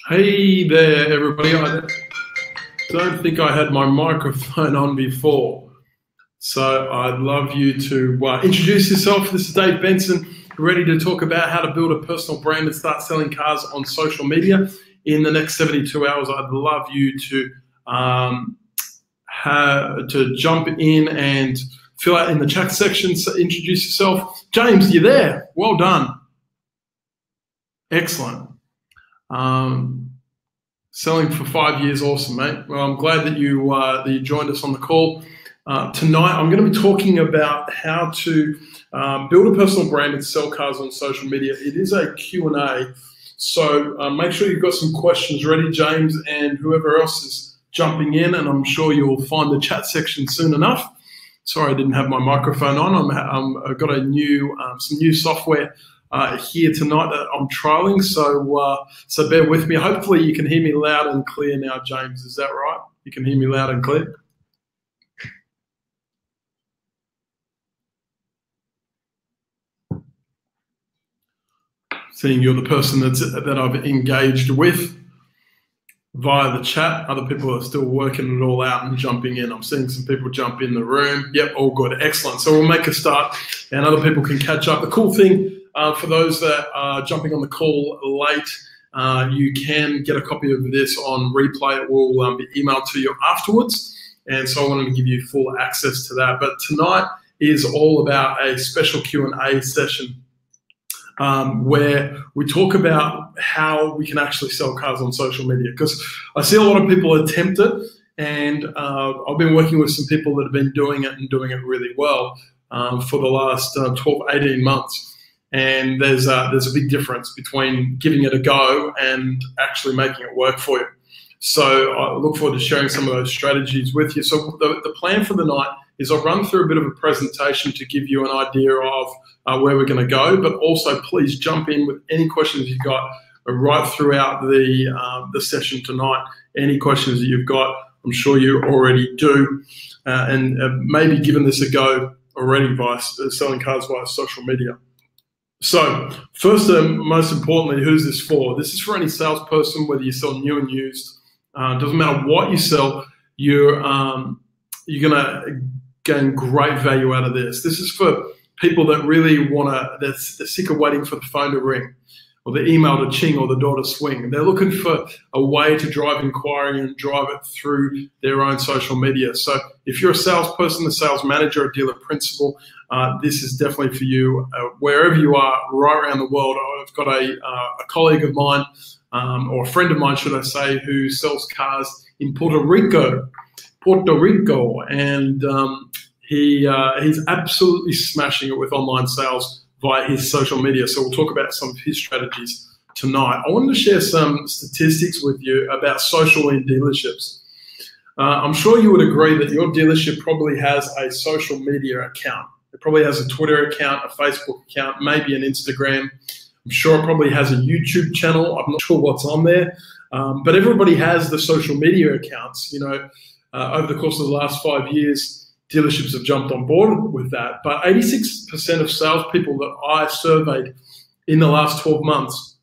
Hey there, everybody. I don't think I had my microphone on before. So I'd love you to introduce yourself. This is Dave Benson, ready to talk about how to build a personal brand and start selling cars on social media. In the next 72 hours, I'd love you to jump in and fill out in the chat section, so introduce yourself. James, you there? Well done. Excellent. Selling for 5 years, awesome, mate. Well, I'm glad that you joined us on the call. Tonight, I'm going to be talking about how to build a personal brand and sell cars on social media. It is a Q&A, so make sure you've got some questions ready, James, and whoever else is jumping in, and I'm sure you'll find the chat section soon enough. Sorry, I didn't have my microphone on. I've got some new software here tonight that I'm trialing, so bear with me. Hopefully you can hear me loud and clear now, James. Is that right? You can hear me loud and clear? Seeing you're the person that I've engaged with via the chat. Other people are still working it all out and jumping in. I'm seeing some people jump in the room. Yep, all good, excellent. So we'll make a start and other people can catch up. The cool thing for those that are jumping on the call late, you can get a copy of this on replay. It will be emailed to you afterwards. And so I wanted to give you full access to that. But tonight is all about a special Q&A session where we talk about how we can actually sell cars on social media. Because I see a lot of people attempt it, and I've been working with some people that have been doing it and doing it really well for the last 12, 18 months. And there's a big difference between giving it a go and actually making it work for you. So I look forward to sharing some of those strategies with you. So the plan for the night is I'll run through a bit of a presentation to give you an idea of where we're going to go, but also please jump in with any questions you've got right throughout the session tonight. Any questions that you've got, I'm sure you already do, and maybe given this a go already by selling cars via social media. So first and most importantly, who's this for? This is for any salesperson, whether you sell new and used. Doesn't matter what you sell, you're going to gain great value out of this. This is for people that really they're sick of waiting for the phone to ring or the email to ching or the door to swing. They're looking for a way to drive inquiry and drive it through their own social media. So if you're a salesperson, a sales manager, a dealer principal, this is definitely for you. Wherever you are, right around the world, I've got a colleague of mine, or a friend of mine, should I say, who sells cars in Puerto Rico, and he's absolutely smashing it with online sales via his social media. So we'll talk about some of his strategies tonight. I wanted to share some statistics with you about social in dealerships. I'm sure you would agree that your dealership probably has a social media account. It probably has a Twitter account, a Facebook account, maybe an Instagram. I'm sure it probably has a YouTube channel. I'm not sure what's on there, but everybody has the social media accounts. You know, over the course of the last 5 years, dealerships have jumped on board with that. But 86% of salespeople that I surveyed in the last 12 months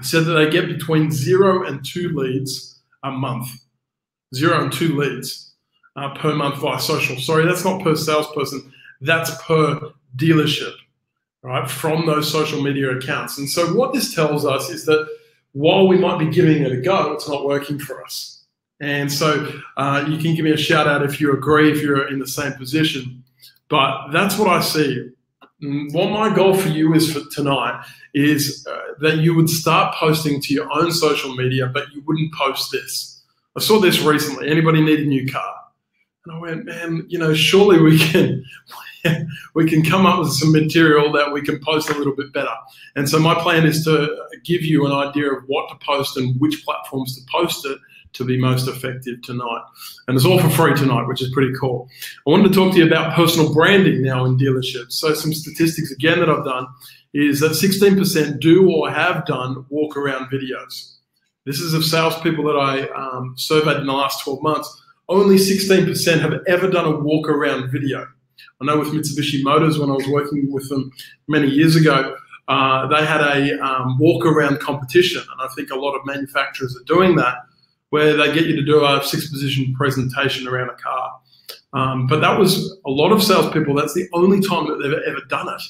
said that they get between 0 and 2 leads a month. 0 and 2 leads per month via social. Sorry, that's not per salesperson. That's per dealership, right, from those social media accounts. And so what this tells us is that while we might be giving it a go, it's not working for us. And so you can give me a shout out if you agree, if you're in the same position. But that's what I see. What my goal for you is for tonight is that you would start posting to your own social media, but you wouldn't post this. I saw this recently. Anybody need a new car? And I went, man, you know, surely we can come up with some material that we can post a little bit better. And so my plan is to give you an idea of what to post and which platforms to post it to be most effective tonight. And it's all for free tonight, which is pretty cool. I wanted to talk to you about personal branding now in dealerships. So some statistics again that I've done is that 16% do or have done walk around videos. This is of salespeople that I surveyed in the last 12 months. Only 16% have ever done a walk around video. I know with Mitsubishi Motors, when I was working with them many years ago, they had a walk-around competition, and I think a lot of manufacturers are doing that, where they get you to do a 6-position presentation around a car. But that was a lot of salespeople, that's the only time that they've ever done it,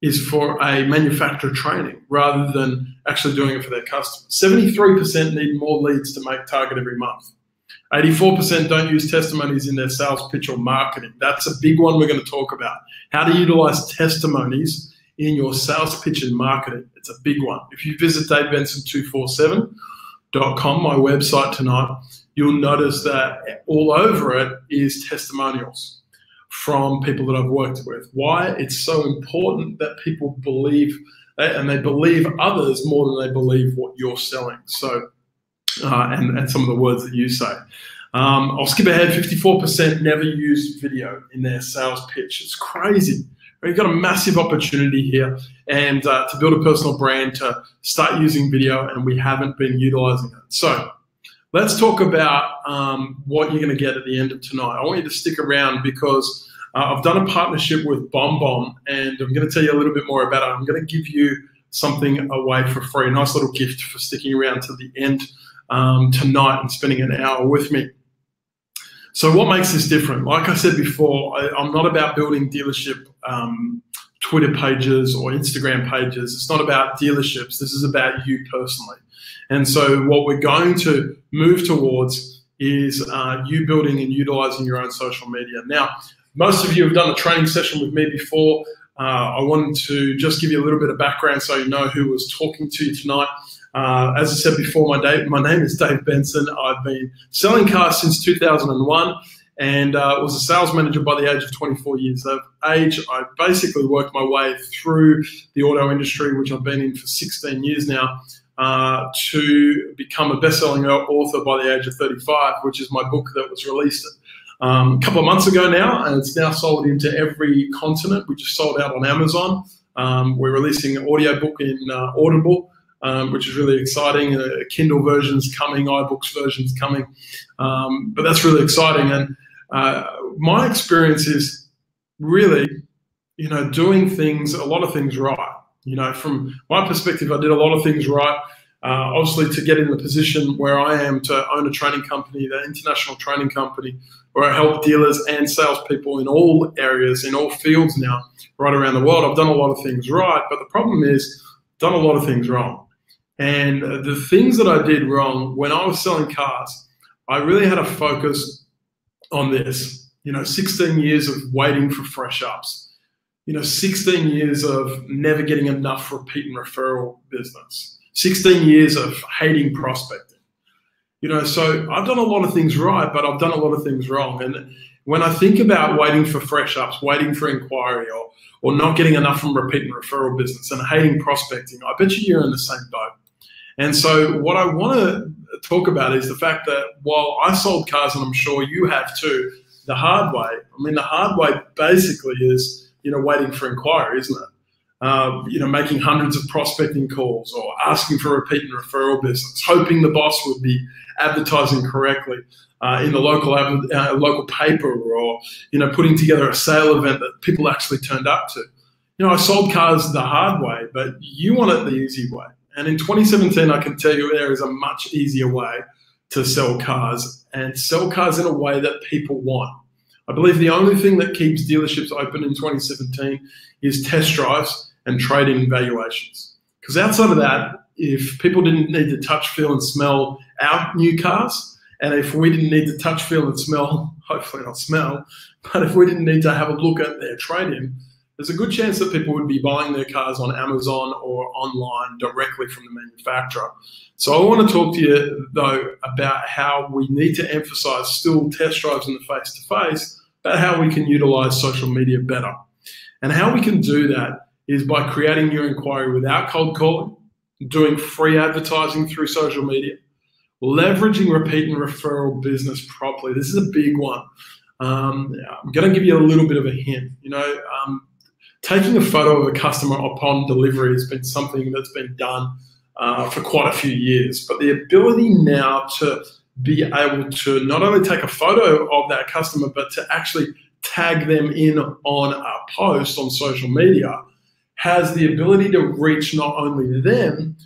is for a manufacturer training rather than actually doing it for their customers. 73% need more leads to make target every month. 84% don't use testimonies in their sales pitch or marketing. That's a big one we're going to talk about. How to utilize testimonies in your sales pitch and marketing. It's a big one. If you visit davebenson247.com, my website tonight, you'll notice that all over it is testimonials from people that I've worked with. Why? It's so important that people believe, and they believe others more than they believe what you're selling. So, and some of the words that you say. I'll skip ahead. 54% never use video in their sales pitch. It's crazy. You've got a massive opportunity here, and to build a personal brand, to start using video, and we haven't been utilizing it. So let's talk about what you're going to get at the end of tonight. I want you to stick around because I've done a partnership with BombBomb, and I'm going to tell you a little bit more about it. I'm going to give you something away for free, a nice little gift for sticking around to the end tonight and spending an hour with me. So what makes this different? Like I said before, I'm not about building dealership Twitter pages or Instagram pages. It's not about dealerships. This is about you personally. And so what we're going to move towards is you building and utilizing your own social media. Now, most of you have done a training session with me before. I wanted to just give you a little bit of background so you know who was talking to you tonight. As I said before, my name is Dave Benson. I've been selling cars since 2001 and was a sales manager by the age of 24 years of age. I basically worked my way through the auto industry, which I've been in for 16 years now, to become a best-selling author by the age of 35, which is my book that was released a couple of months ago now, and it's now sold into every continent. We just sold out on Amazon. We're releasing an audiobook in Audible, which is really exciting. Kindle version's coming, iBooks version's coming, but that's really exciting. And my experience is really, doing a lot of things right. From my perspective, I did a lot of things right. Obviously, to get in the position where I am to own a training company, the international training company, where I help dealers and salespeople in all areas, in all fields now, right around the world. I've done a lot of things right, but the problem is I've done a lot of things wrong. And the things that I did wrong when I was selling cars, I really had to focus on this. 16 years of waiting for fresh ups. 16 years of never getting enough repeat and referral business. 16 years of hating prospecting. So I've done a lot of things right, but I've done a lot of things wrong. And when I think about waiting for fresh ups, waiting for inquiry, or not getting enough from repeat and referral business and hating prospecting, I bet you're in the same boat. And so what I want to talk about is the fact that while I sold cars, and I'm sure you have too, the hard way, the hard way basically is, waiting for inquiry, isn't it? Making hundreds of prospecting calls or asking for repeat and referral business, hoping the boss would be advertising correctly in the local paper, or putting together a sale event that people actually turned up to. I sold cars the hard way, but you want it the easy way. And in 2017, I can tell you there is a much easier way to sell cars, and sell cars in a way that people want. I believe the only thing that keeps dealerships open in 2017 is test drives and trade-in valuations. Because outside of that, if people didn't need to touch, feel, and smell our new cars, and if we didn't need to touch, feel, and smell, hopefully not smell, but if we didn't need to have a look at their trade-in, there's a good chance that people would be buying their cars on Amazon or online directly from the manufacturer. So I want to talk to you, though, about how we need to emphasize still test drives in the face-to-face, but how we can utilize social media better. And how we can do that is by creating your inquiry without cold calling, doing free advertising through social media, leveraging repeat and referral business properly. This is a big one. I'm going to give you a little bit of a hint. Taking a photo of a customer upon delivery has been something that's been done for quite a few years. But the ability now to be able to not only take a photo of that customer, but to actually tag them in on a post on social media has the ability to reach not only them,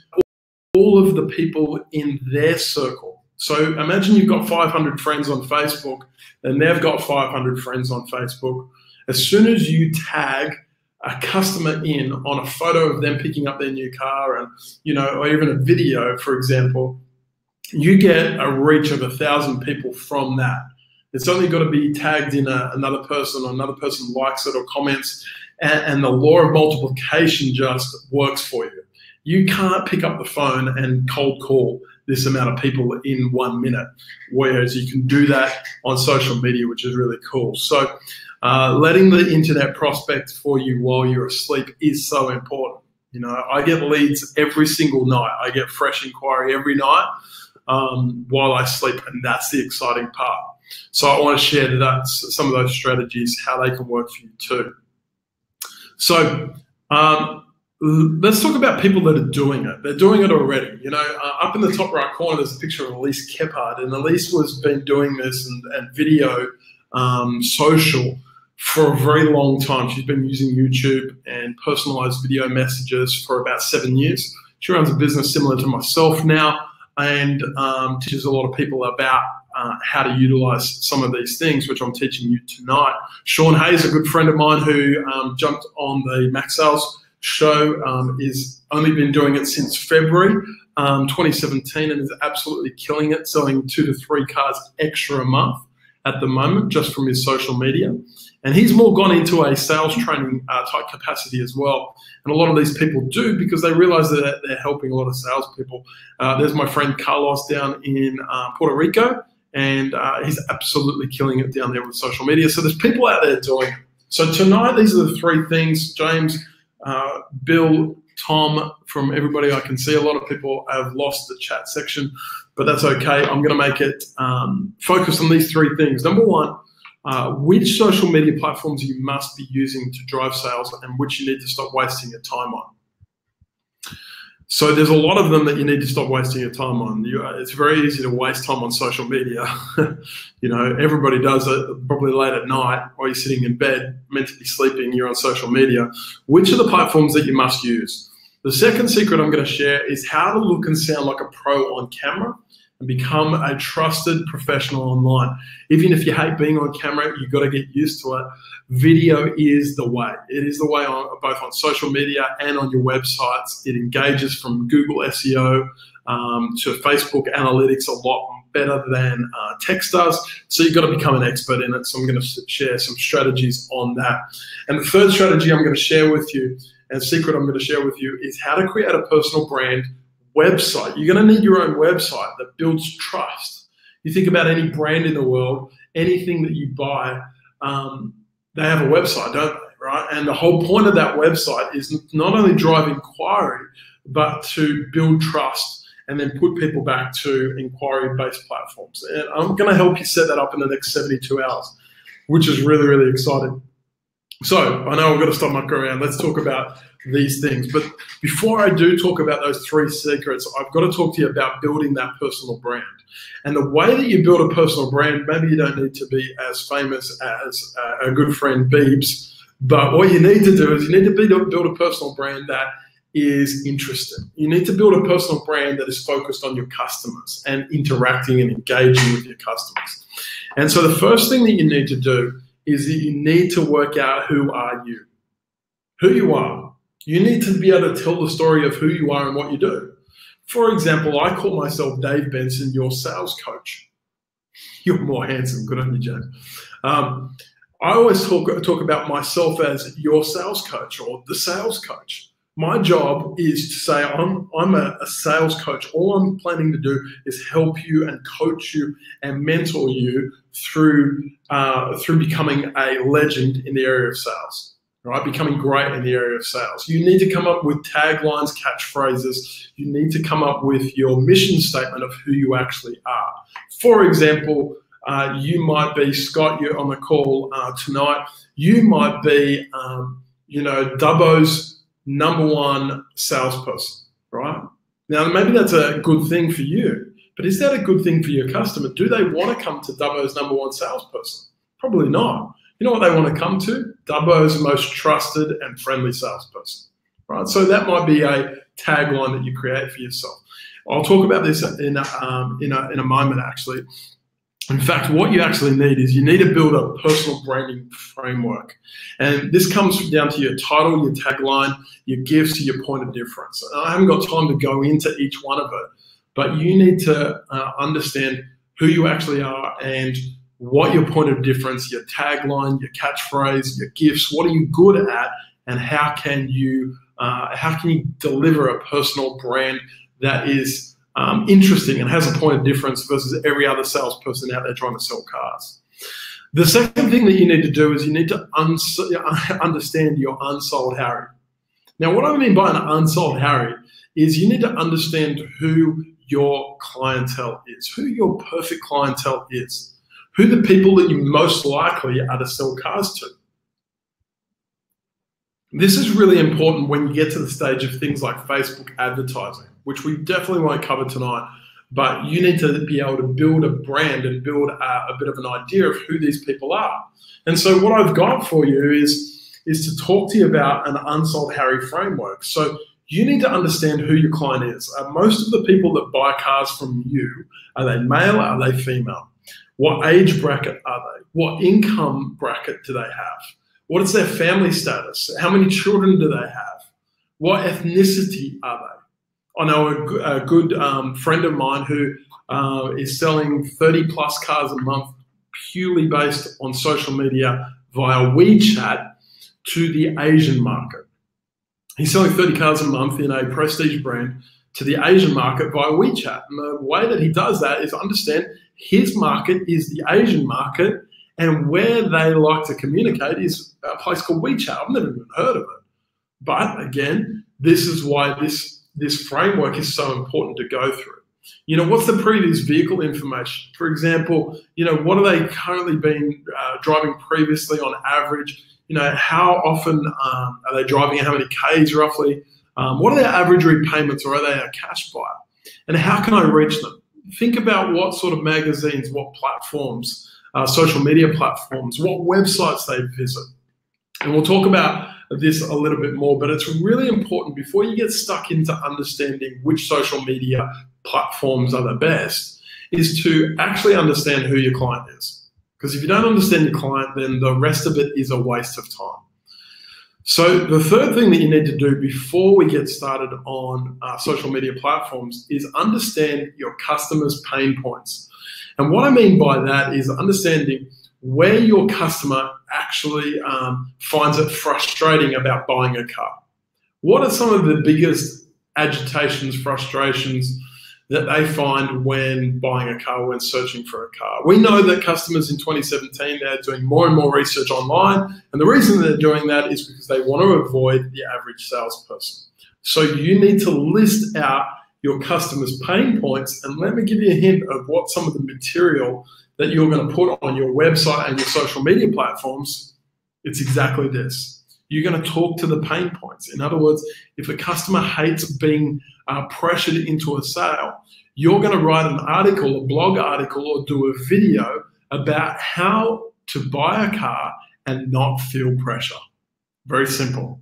all of the people in their circle. So imagine you've got 500 friends on Facebook and they've got 500 friends on Facebook. As soon as you tag a customer in on a photo of them picking up their new car and, or even a video, for example, you get a reach of 1,000 people from that. It's only got to be tagged in another person, or another person likes it or comments, and the law of multiplication just works for you. You can't pick up the phone and cold call this amount of people in 1 minute, whereas you can do that on social media, which is really cool. So letting the internet prospect for you while you're asleep is so important. I get leads every single night. I get fresh inquiry every night while I sleep, and that's the exciting part. So I want to share some of those strategies, how they can work for you too. So let's talk about people that are doing it. They're doing it already. Up in the top right corner, there's a picture of Elise Kephart, and Elise has been doing this and video social for a very long time. She's been using YouTube and personalized video messages for about 7 years. She runs a business similar to myself now, and teaches a lot of people about how to utilize some of these things, which I'm teaching you tonight. Sean Hayes, a good friend of mine who jumped on the Max Sales show, is only been doing it since February 2017 and is absolutely killing it, selling 2 to 3 cars extra a month at the moment just from his social media. And he's more gone into a sales training type capacity as well. And a lot of these people do because they realize that they're helping a lot of salespeople. There's my friend Carlos down in Puerto Rico, and he's absolutely killing it down there with social media. So there's people out there doing it. So tonight, these are the 3 things. James, Bill, Tom, from everybody I can see. A lot of people have lost the chat section, but that's okay. I'm going to make it focus on these 3 things. Number 1, which social media platforms you must be using to drive sales and which you need to stop wasting your time on. So there's a lot of them that you need to stop wasting your time on. It's very easy to waste time on social media. Everybody does it, probably late at night while you're sitting in bed, meant to be sleeping, you're on social media. Which are the platforms that you must use? The second secret I'm going to share is how to look and sound like a pro on camera and become a trusted professional online. Even if you hate being on camera, you've got to get used to it. Video is the way. It is the way both on social media and on your websites. It engages from Google SEO to Facebook analytics a lot better than text does. So you've got to become an expert in it. So I'm going to share some strategies on that. And the third strategy I'm going to share with you, and secret I'm going to share with you, is how to create a personal brand website. You're going to need your own website that builds trust. You think about any brand in the world, anything that you buy, they have a website, don't they, right? And the whole point of that website is not only drive inquiry, but to build trust and then put people back to inquiry-based platforms. And I'm going to help you set that up in the next 72 hours, which is really, really exciting. So I know I've got to stop mucking around. Let's talk about these things. But before I do talk about those 3 secrets, I've got to talk to you about building that personal brand. And the way that you build a personal brand, maybe you don't need to be as famous as a good friend Beebs, but what you need to do is you need to build a personal brand that is interesting. You need to build a personal brand that is focused on your customers and interacting and engaging with your customers. And so the first thing that you need to do is that you need to work out who are you, who you are. You need to be able to tell the story of who you are and what you do. For example, I call myself Dave Benson, your sales coach. You're more handsome. Good on you, James. I always talk about myself as your sales coach or the sales coach. My job is to say I'm a sales coach. All I'm planning to do is help you and coach you and mentor you through becoming a legend in the area of sales, right? Becoming great in the area of sales. You need to come up with taglines, catchphrases. You need to come up with your mission statement of who you actually are. For example, you might be, Scott, you're on the call tonight. You might be, Dubbo's #1 salesperson, right? Now, maybe that's a good thing for you, but is that a good thing for your customer? Do they want to come to Dubbo's #1 salesperson? Probably not. You know what they want to come to? Dubbo's most trusted and friendly salesperson. right? So that might be a tagline that you create for yourself. I'll talk about this in a moment, actually. In fact, what you actually need is you need to build a personal branding framework. And this comes down to your title, your tagline, your gifts, your point of difference. And I haven't got time to go into each one of it, but you need to understand who you actually are and what your point of difference, your tagline, your catchphrase, your gifts, what are you good at, and how can you deliver a personal brand that is interesting and has a point of difference versus every other salesperson out there trying to sell cars. The second thing that you need to do is you need to understand your unsold Harry. Now, what I mean by an unsold Harry is you need to understand who your clientele is, who your perfect clientele is, who the people that you most likely are to sell cars to. This is really important when you get to the stage of things like Facebook advertising, which we definitely won't cover tonight, but you need to be able to build a brand and build a bit of an idea of who these people are. And so what I've got for you is to talk to you about an unsold Harry framework. So you need to understand who your client is. Most of the people that buy cars from you, are they male or are they female? What age bracket are they? What income bracket do they have? What is their family status? How many children do they have? What ethnicity are they? I know a good friend of mine who is selling 30 plus cars a month purely based on social media via WeChat to the Asian market. He's selling 30 cars a month in a prestige brand to the Asian market via WeChat. And the way that he does that is understand his market is the Asian market, and where they like to communicate is a place called WeChat. I've never even heard of it. But again, this is why this framework is so important to go through. You know, what's the previous vehicle information? For example, you know, what are they currently been driving previously on average? You know, how often are they driving? How many Ks roughly? What are their average repayments, or are they a cash buyer? And how can I reach them? Think about what sort of magazines, what platforms, social media platforms, what websites they visit. And we'll talk about this a little bit more, but it's really important before you get stuck into understanding which social media platforms are the best, is to actually understand who your client is. Because if you don't understand your client, then the rest of it is a waste of time. So the third thing that you need to do before we get started on social media platforms is understand your customers' pain points. And what I mean by that is understanding where your customer actually finds it frustrating about buying a car. What are some of the biggest agitations, frustrations that they find when buying a car, when searching for a car? We know that customers in 2017, they're doing more and more research online. And the reason they're doing that is because they want to avoid the average salesperson. So you need to list out your customers' pain points. And let me give you a hint of what some of the material that you're going to put on your website and your social media platforms. It's exactly this. You're going to talk to the pain points. In other words, if a customer hates being pressured into a sale, you're going to write an article, a blog article, or do a video about how to buy a car and not feel pressure. Very simple.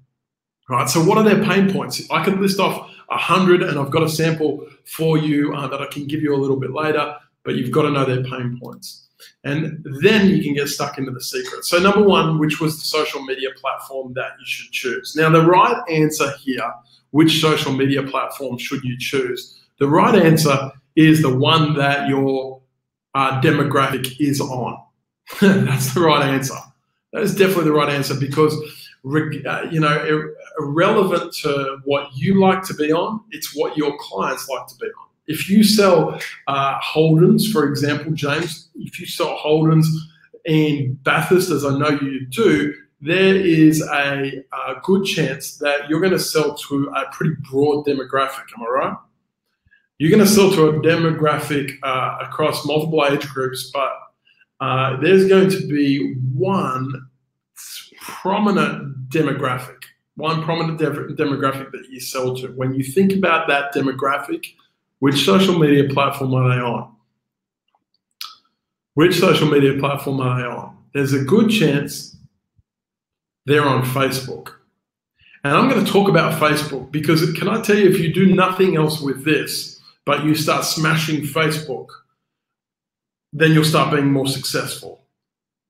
Right, so what are their pain points? I can list off 100, and I've got a sample for you that I can give you a little bit later, but you've got to know their pain points. And then you can get stuck into the secret. So number one, which was the social media platform that you should choose? Now, the right answer here, which social media platform should you choose? The right answer is the one that your demographic is on. That's the right answer. That is definitely the right answer, because irrelevant to what you like to be on, it's what your clients like to be on. If you sell Holdens, for example, James, if you sell Holdens in Bathurst, as I know you do, there is a good chance that you're going to sell to a pretty broad demographic. Am I right? You're going to sell to a demographic across multiple age groups, but there's going to be one prominent demographic that you sell to. When you think about that demographic, which social media platform are they on? Which social media platform are they on? There's a good chance they're on Facebook. And I'm going to talk about Facebook because can I tell you, if you do nothing else with this, but you start smashing Facebook, then you'll start being more successful.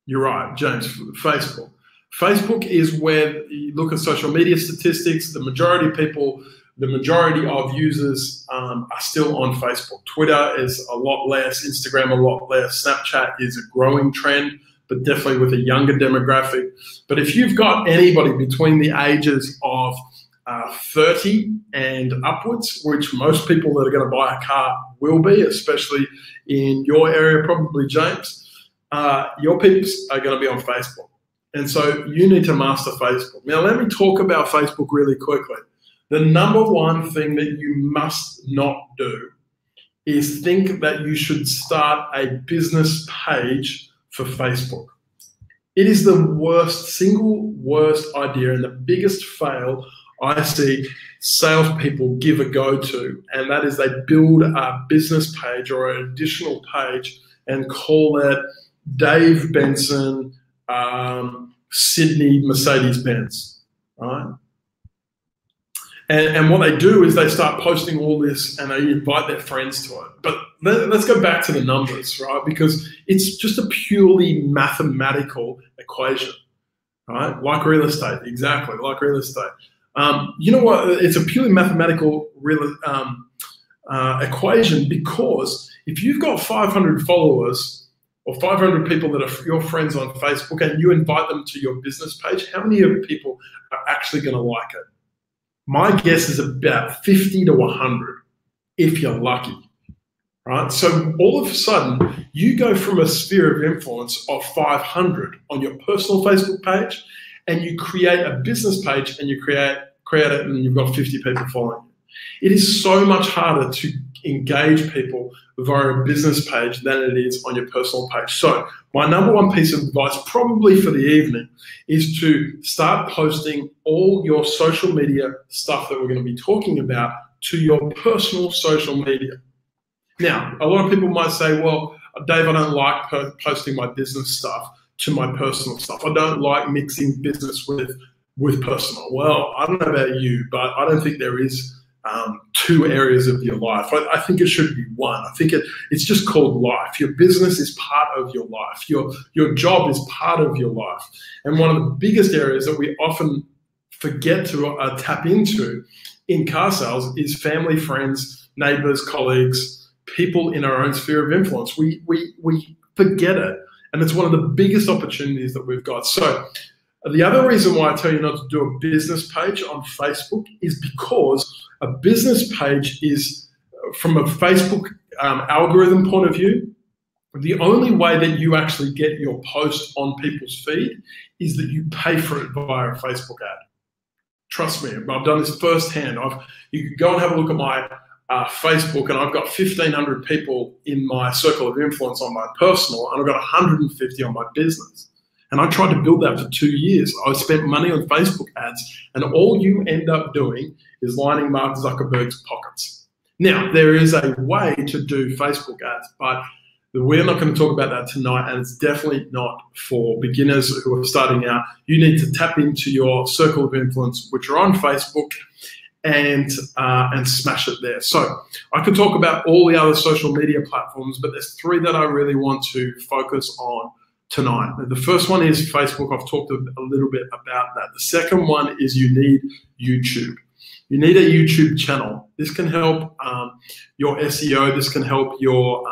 You're right, James, Facebook. Facebook is where you look at social media statistics. The majority of people, the majority of users are still on Facebook. Twitter is a lot less, Instagram a lot less, Snapchat is a growing trend, but definitely with a younger demographic. But if you've got anybody between the ages of 30 and upwards, which most people that are going to buy a car will be, especially in your area, probably James, your peeps are going to be on Facebook. And so you need to master Facebook. Now, let me talk about Facebook really quickly. The number one thing that you must not do is think that you should start a business page for Facebook. It is the single worst idea and the biggest fail I see salespeople give a go to, and that is they build a business page or an additional page and call it Dave Benson, Sydney Mercedes-Benz, right? And what they do is they start posting all this and they invite their friends to it. But let's go back to the numbers, right? Because it's just a purely mathematical equation, right? Like real estate, exactly, like real estate. You know what? It's a purely mathematical equation, because if you've got 500 followers or 500 people that are your friends on Facebook and you invite them to your business page, how many of people are actually going to like it? My guess is about 50 to 100, if you're lucky, right? So all of a sudden, you go from a sphere of influence of 500 on your personal Facebook page, and you create a business page, and you create it, and you've got 50 people following you. It is so much harder to engage people via a business page than it is on your personal page. So my number one piece of advice, probably for the evening, is to start posting all your social media stuff that we're going to be talking about to your personal social media. Now, a lot of people might say, well, Dave, I don't like posting my business stuff to my personal stuff. I don't like mixing business with personal. Well, I don't know about you, but I don't think there is two areas of your life. I think it should be one. I think it's just called life. Your business is part of your life. Your job is part of your life. And one of the biggest areas that we often forget to tap into in car sales is family, friends, neighbors, colleagues, people in our own sphere of influence. We forget it. And it's one of the biggest opportunities that we've got. So the other reason why I tell you not to do a business page on Facebook is because a business page is, from a Facebook algorithm point of view, the only way that you actually get your post on people's feed is that you pay for it via a Facebook ad. Trust me, I've done this firsthand. You can go and have a look at my Facebook, and I've got 1,500 people in my circle of influence on my personal, and I've got 150 on my business. And I tried to build that for 2 years. I spent money on Facebook ads, and all you end up doing is lining Mark Zuckerberg's pockets. Now, there is a way to do Facebook ads, but we're not going to talk about that tonight, and it's definitely not for beginners who are starting out. You need to tap into your circle of influence, which are on Facebook, and smash it there. So I could talk about all the other social media platforms, but there's three that I really want to focus on tonight. The first one is Facebook. I've talked a little bit about that. The second one is you need YouTube. You need a YouTube channel. This can help your SEO. This can help your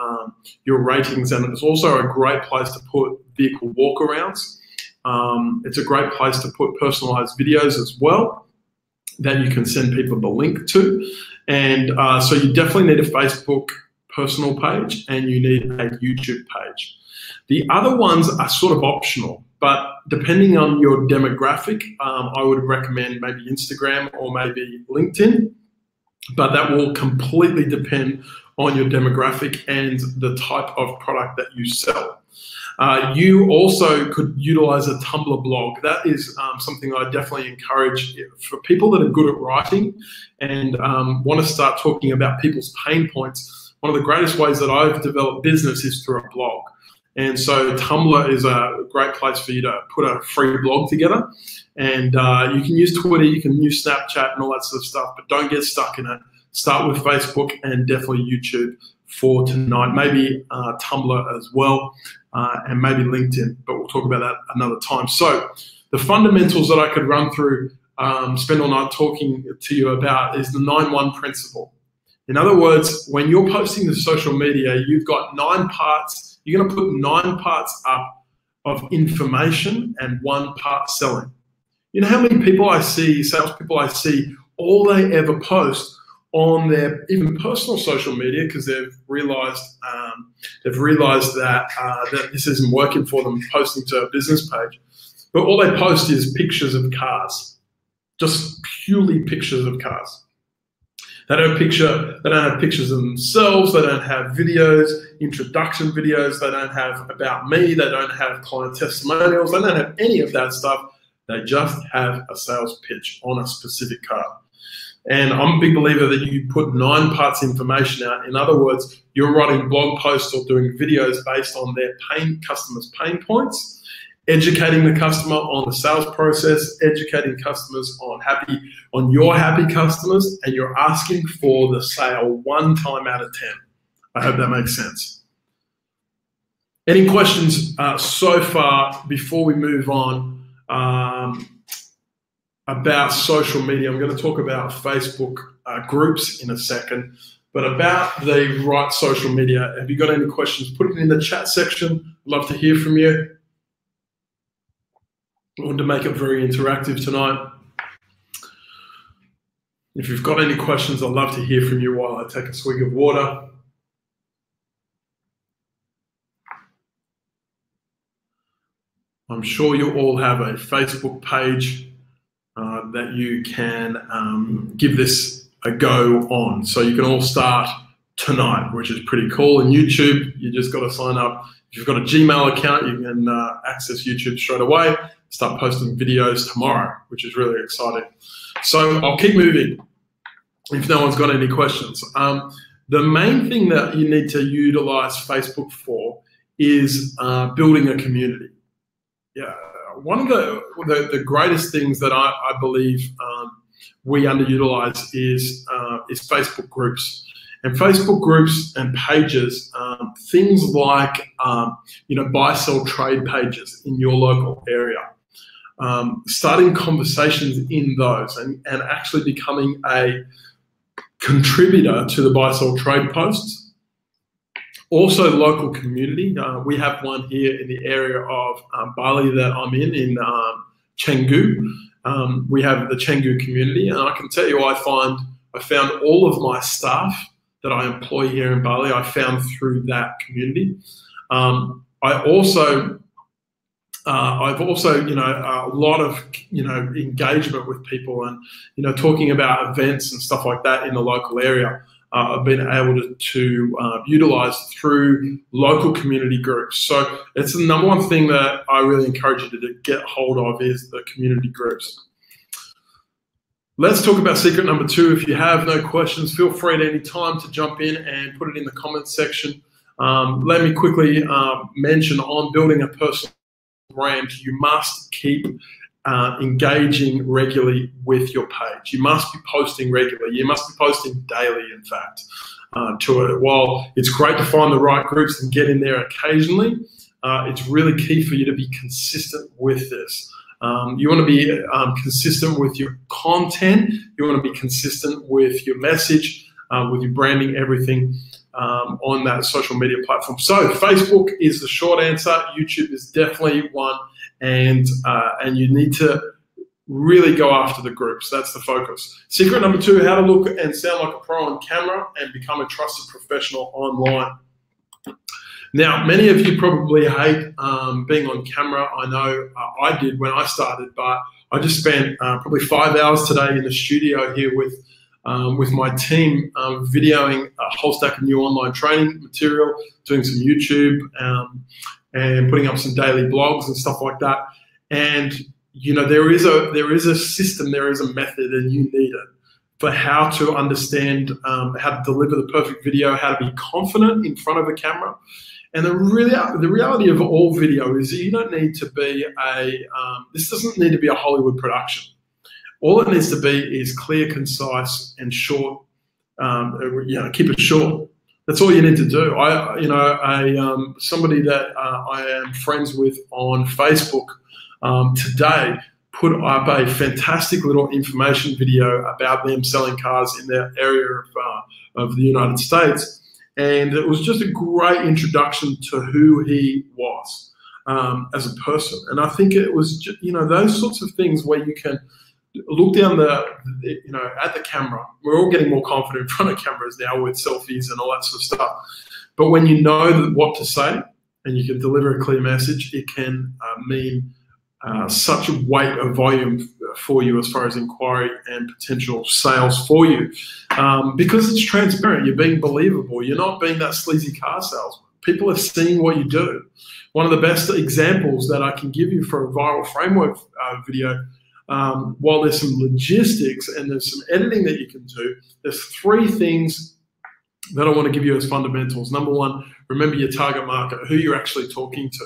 ratings, and it's also a great place to put vehicle walkarounds. It's a great place to put personalized videos as well that you can send people the link to. And so you definitely need a Facebook personal page, and you need a YouTube page. The other ones are sort of optional, but depending on your demographic, I would recommend maybe Instagram or maybe LinkedIn, but that will completely depend on your demographic and the type of product that you sell. You also could utilize a Tumblr blog. That is something I definitely encourage for people that are good at writing and want to start talking about people's pain points. One of the greatest ways that I've developed business is through a blog. And so Tumblr is a great place for you to put a free blog together. And you can use Twitter, you can use Snapchat and all that sort of stuff, but don't get stuck in it. Start with Facebook and definitely YouTube for tonight. Maybe Tumblr as well, and maybe LinkedIn, but we'll talk about that another time. So the fundamentals that I could run through, spend all night talking to you about is the 9-1 principle. In other words, when you're posting to social media, you've got 9 parts. You're going to put 9 parts up of information and 1 part selling. You know how many people I see, salespeople I see, all they ever post on their even personal social media because they've realized that that this isn't working for them, posting to a business page. But all they post is pictures of cars, just purely pictures of cars. They don't have pictures of themselves. They don't have videos, introduction videos. They don't have about me. They don't have client testimonials. They don't have any of that stuff. They just have a sales pitch on a specific car. And I'm a big believer that you put 9 parts information out. In other words, you're writing blog posts or doing videos based on their customers' pain points, educating the customer on the sales process, educating customers on your happy customers, and you're asking for the sale 1 time out of 10. I hope that makes sense. Any questions so far before we move on about social media? I'm going to talk about Facebook groups in a second, but about the right social media, have you got any questions? Put it in the chat section. Love to hear from you. I want to make it very interactive tonight. If you've got any questions, I'd love to hear from you while I take a swig of water. I'm sure you all have a Facebook page that you can give this a go on. So you can all start tonight, which is pretty cool. And YouTube, you just got to sign up. If you've got a Gmail account, you can access YouTube straight away. Start posting videos tomorrow, which is really exciting. So I'll keep moving if no one's got any questions. The main thing that you need to utilize Facebook for is building a community. Yeah, one of the greatest things that I believe we underutilize is Facebook groups. And Facebook groups and pages, things like buy, sell, trade pages in your local area. Starting conversations in those and actually becoming a contributor to the buy, sell, trade posts. Also local community. We have one here in the area of Bali that I'm in Canggu. We have the Canggu community, and I can tell you I found all of my staff that I employ here in Bali, I found through that community. I've also, a lot of, engagement with people and, talking about events and stuff like that in the local area. I've been able to utilize through local community groups. So it's the number one thing that I really encourage you to get hold of is the community groups. Let's talk about secret number 2. If you have no questions, feel free at any time to jump in and put it in the comments section. Let me quickly mention on building a personal brand, you must keep engaging regularly with your page. You must be posting regularly. You must be posting daily, in fact, to it. While it's great to find the right groups and get in there occasionally, it's really key for you to be consistent with this. You want to be consistent with your content. You want to be consistent with your message, with your branding, everything on that social media platform. So Facebook is the short answer. YouTube is definitely one, and you need to really go after the groups. That's the focus. Secret number 2, how to look and sound like a pro on camera and become a trusted professional online. Now, many of you probably hate being on camera. I know I did when I started, but I just spent probably 5 hours today in the studio here with my team, videoing a whole stack of new online training material, doing some YouTube, and putting up some daily blogs and stuff like that. And there is a system, there is a method, and you need it for how to understand how to deliver the perfect video, how to be confident in front of a camera, And the reality of all video is that you don't need to be this doesn't need to be a Hollywood production. All it needs to be is clear, concise, and short. Keep it short. That's all you need to do. Somebody that I am friends with on Facebook today put up a fantastic little information video about them selling cars in their area of the United States. And it was just a great introduction to who he was as a person. And I think it was just, those sorts of things where you can look down at the camera. We're all getting more confident in front of cameras now with selfies and all that sort of stuff. But when you know what to say and you can deliver a clear message, it can mean such a weight of volume for you as far as inquiry and potential sales for you. Because it's transparent, you're being believable. You're not being that sleazy car salesman. People are seeing what you do. One of the best examples that I can give you for a viral framework video, while there's some logistics and there's some editing that you can do, there's 3 things that I want to give you as fundamentals. Number 1, remember your target market, who you're actually talking to.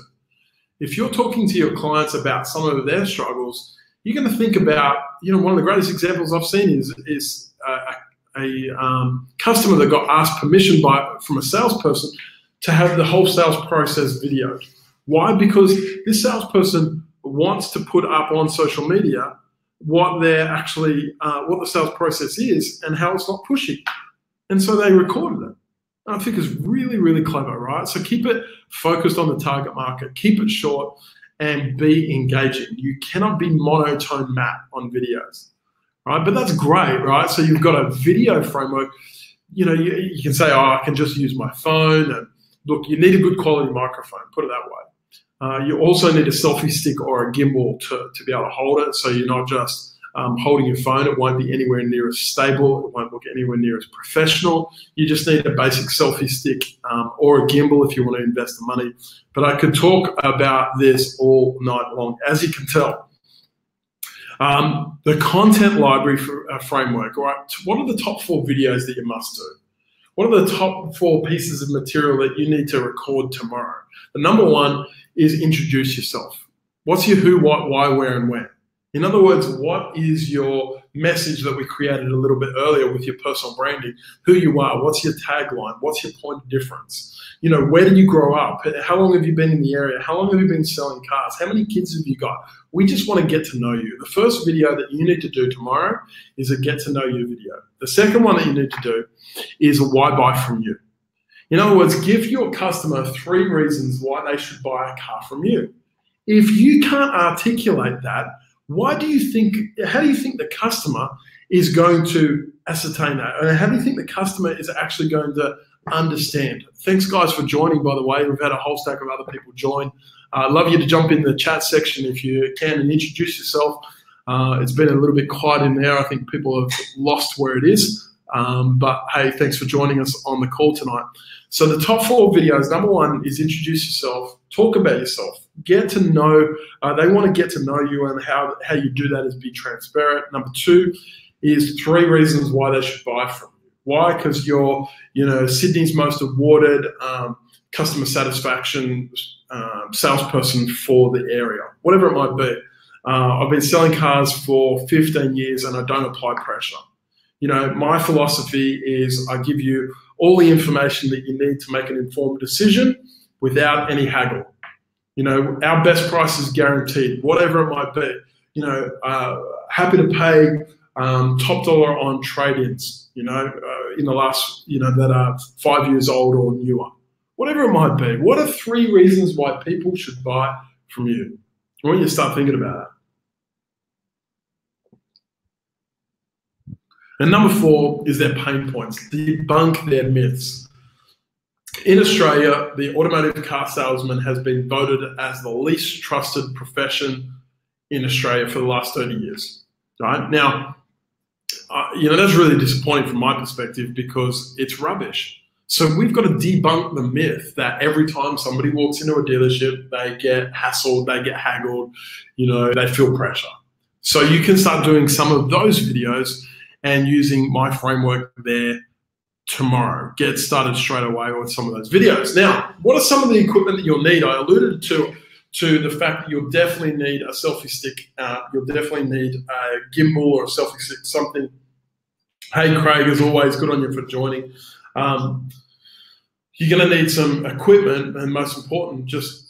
If you're talking to your clients about some of their struggles, you're going to think about, one of the greatest examples I've seen is a customer that got asked permission from a salesperson to have the whole sales process videoed. Why? Because this salesperson wants to put up on social media what the sales process is and how it's not pushy. And so they recorded it. And I think it's really, really clever, right? So keep it focused on the target market, keep it short, and be engaging. You cannot be monotone matte on videos, right? But that's great, right? So you've got a video framework. You can say, I can just use my phone. And look, you need a good quality microphone, put it that way. You also need a selfie stick or a gimbal to be able to hold it, so you're not just holding your phone. It won't be anywhere near as stable. It won't look anywhere near as professional. You just need a basic selfie stick or a gimbal if you want to invest the money. But I could talk about this all night long. As you can tell, the content library framework, right? What are the top 4 videos that you must do? What are the top 4 pieces of material that you need to record tomorrow? The number 1 is introduce yourself. What's your who, what, why, where, and when? In other words, what is your message that we created a little bit earlier with your personal branding? Who you are, what's your tagline, what's your point of difference? Where did you grow up? How long have you been in the area? How long have you been selling cars? How many kids have you got? We just want to get to know you. The first video that you need to do tomorrow is a get to know you video. The second one that you need to do is a why buy from you. In other words, give your customer 3 reasons why they should buy a car from you. If you can't articulate that, how do you think the customer is going to ascertain that? And how do you think the customer is actually going to understand? Thanks, guys, for joining, by the way. We've had a whole stack of other people join. I'd love you to jump in the chat section if you can and introduce yourself. It's been a little bit quiet in there. I think people have lost where it is. But hey, thanks for joining us on the call tonight. So the top 4 videos, number 1 is introduce yourself, talk about yourself, get to know, they want to get to know you, and how you do that is be transparent. Number 2 is 3 reasons why they should buy from you. Why? Because you're, Sydney's most awarded customer satisfaction salesperson for the area, whatever it might be. I've been selling cars for 15 years and I don't apply pressure. My philosophy is I give you all the information that you need to make an informed decision without any haggle. Our best price is guaranteed, whatever it might be. Happy to pay top dollar on trade-ins, in the last, that are 5 years old or newer. Whatever it might be. What are 3 reasons why people should buy from you? I want you to start thinking about that. And number 4 is their pain points. Debunk their myths. In Australia, the automotive car salesman has been voted as the least trusted profession in Australia for the last 30 years. Right? Now, that's really disappointing from my perspective because it's rubbish. So we've got to debunk the myth that every time somebody walks into a dealership, they get hassled, they get haggled, they feel pressure. So you can start doing some of those videos and using my framework there tomorrow. Get started straight away with some of those videos. Now, what are some of the equipment that you'll need? I alluded to the fact that you'll definitely need a selfie stick. You'll definitely need a gimbal or a selfie stick, something. Hey, Craig, as always, good on you for joining. You're going to need some equipment, and most important, just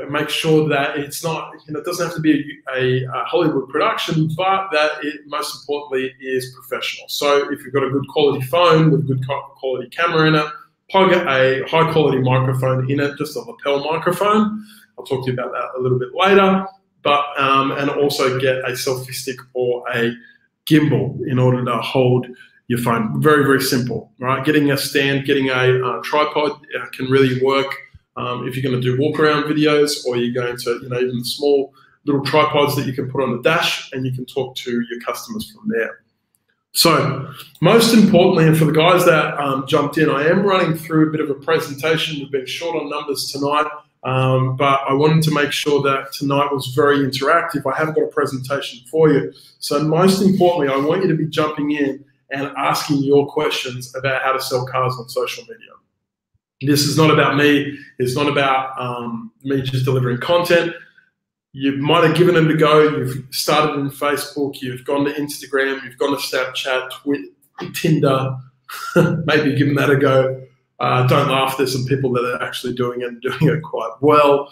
make sure that it's not, it doesn't have to be a Hollywood production, but that it most importantly is professional. So if you've got a good quality phone with a good quality camera in it, plug a high quality microphone in it, just a lapel microphone. I'll talk to you about that a little bit later. But and also get a selfie stick or a gimbal in order to hold your phone. Very, very simple, right? Getting a stand, getting a tripod can really work. If you're going to do walk around videos, or you're going to, even the small little tripods that you can put on the dash, and you can talk to your customers from there. So most importantly, and for the guys that jumped in, I am running through a bit of a presentation. We've been short on numbers tonight, but I wanted to make sure that tonight was very interactive. I have got a presentation for you. So most importantly, I want you to be jumping in and asking your questions about how to sell cars on social media. This is not about me. It's not about me just delivering content. You might have given it a go. You've started in Facebook. You've gone to Instagram. You've gone to Snapchat, Twitter, Tinder. Maybe given that a go. Don't laugh. There's some people that are actually doing it and doing it quite well.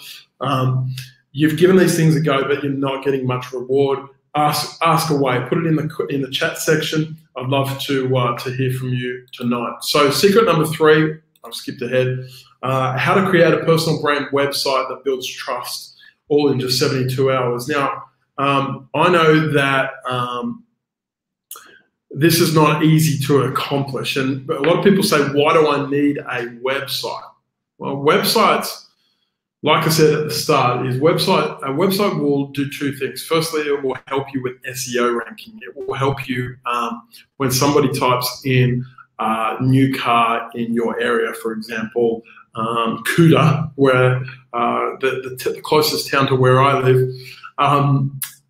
You've given these things a go, but you're not getting much reward. Ask away. Put it in the chat section. I'd love to hear from you tonight. So secret number 3. I've skipped ahead. How to create a personal brand website that builds trust, all in just 72 hours. Now, I know that this is not easy to accomplish, but a lot of people say, why do I need a website? Well, websites, like I said at the start, a website will do 2 things. Firstly, it will help you with SEO ranking. It will help you when somebody types in new car in your area, for example, Kuta, where the closest town to where I live.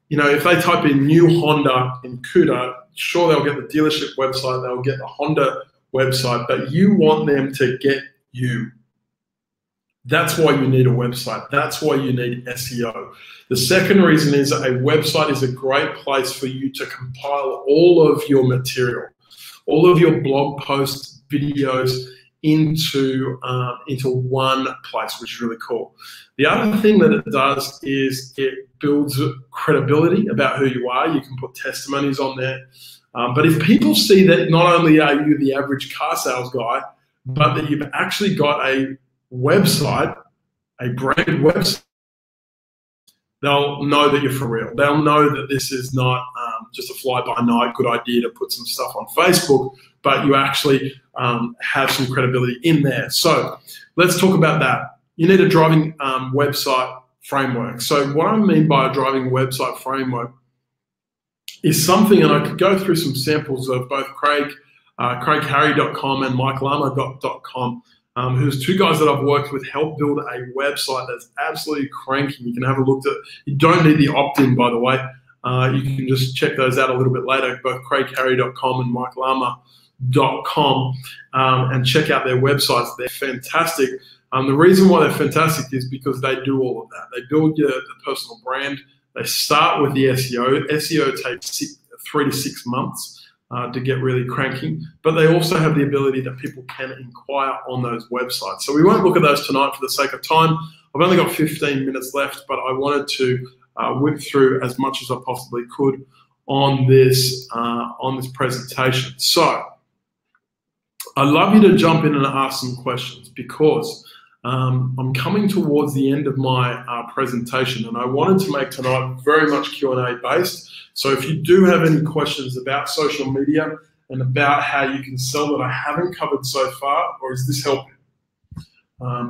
If they type in new Honda in Kuta, sure, they'll get the dealership website, they'll get the Honda website, but you want them to get you. That's why you need a website. That's why you need SEO. The second reason is a website is a great place for you to compile all of your material, all of your blog posts, videos into one place, which is really cool. The other thing that it does is it builds credibility about who you are. You can put testimonies on there. But if people see that not only are you the average car sales guy, but that you've actually got a website, a branded website, they'll know that you're for real. They'll know that this is not just a fly-by-night good idea to put some stuff on Facebook, but you actually have some credibility in there. So let's talk about that. You need a driving website framework. So what I mean by a driving website framework is something, and I could go through some samples of both CraigHarry.com and MikeLama.com, who's 2 guys that I've worked with, help build a website that's absolutely cranking. You can have a look at it. You don't need the opt-in, by the way. You can just check those out a little bit later, both CraigHarry.com and MikeLama.com, and check out their websites. They're fantastic. The reason why they're fantastic is because they do all of that. They build the personal brand. They start with the SEO. SEO takes 3 to 6 months to get really cranking, but they also have the ability that people can inquire on those websites. So we won't look at those tonight for the sake of time. I've only got 15 minutes left, but I wanted to whip through as much as I possibly could on this presentation. So I'd love you to jump in and ask some questions, because I'm coming towards the end of my presentation, and I wanted to make tonight very much Q&A based. So if you do have any questions about social media and about how you can sell that I haven't covered so far, or is this helping?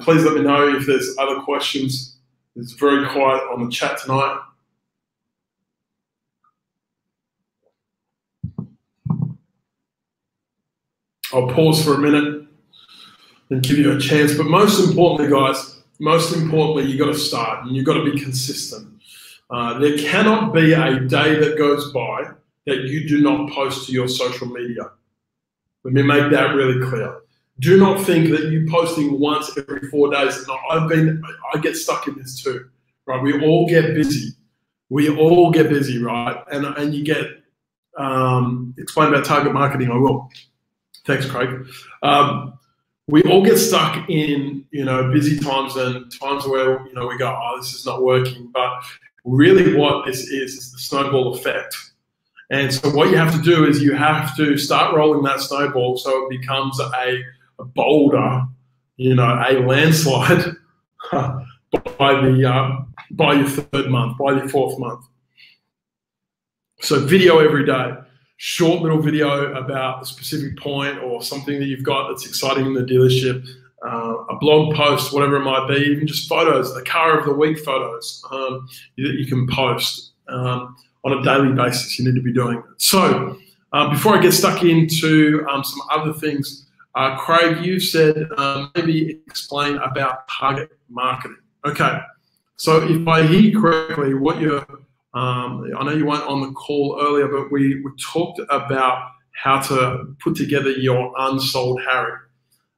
Please let me know if there's other questions. It's very quiet on the chat tonight. I'll pause for a minute and give you a chance. But most importantly, guys, you got to start, and you've got to be consistent. There cannot be a day that goes by that you do not post to your social media. Let me make that really clear. Do not think that you posting once every 4 days. No, I get stuck in this too, right? We all get busy. We all get busy, right? And you get, explain about target marketing, I will. Thanks, Craig. We all get stuck in, busy times and times where, we go, oh, this is not working. But really what this is the snowball effect. And so what you have to do is you have to start rolling that snowball so it becomes a boulder, a landslide by your third month, by your fourth month. So video every day, short little video about a specific point or something that you've got that's exciting in the dealership, a blog post, whatever it might be, even just photos, the car of the week photos that you can post on a daily basis. You need to be doing it. So before I get stuck into some other things, Craig, you said maybe explain about target marketing. Okay, so if I hear you correctly, what you're, I know you weren't on the call earlier, but we talked about how to put together your unsold Harry.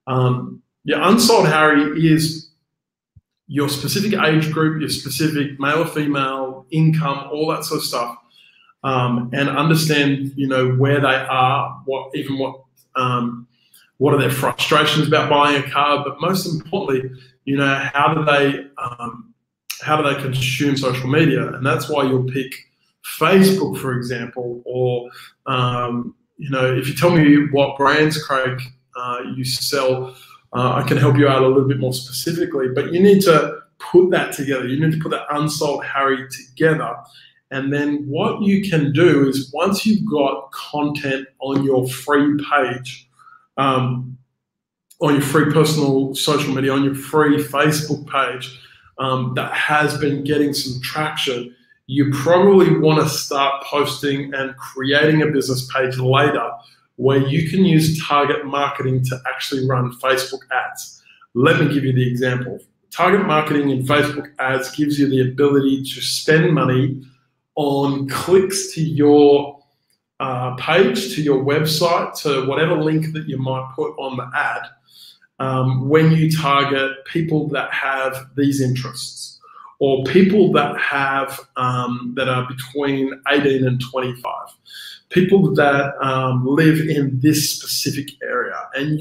Your unsold Harry is your specific age group, your specific male or female, income, all that sort of stuff, and understand, where they are, what are their frustrations about buying a car, but most importantly, how do they consume social media? And that's why you'll pick Facebook, for example, or if you tell me what brands, Craig, you sell, I can help you out a little bit more specifically, but you need to put that together. You need to put that unsold Harry together. And then what you can do is once you've got content on your free page, on your free personal social media, on your free Facebook page that has been getting some traction, you probably want to start posting and creating a business page later where you can use target marketing to actually run Facebook ads. Let me give you the example. Target marketing in Facebook ads gives you the ability to spend money on clicks to your page, to your website, to whatever link that you might put on the ad when you target people that have these interests or people that have that are between 18 and 25. People that live in this specific area. And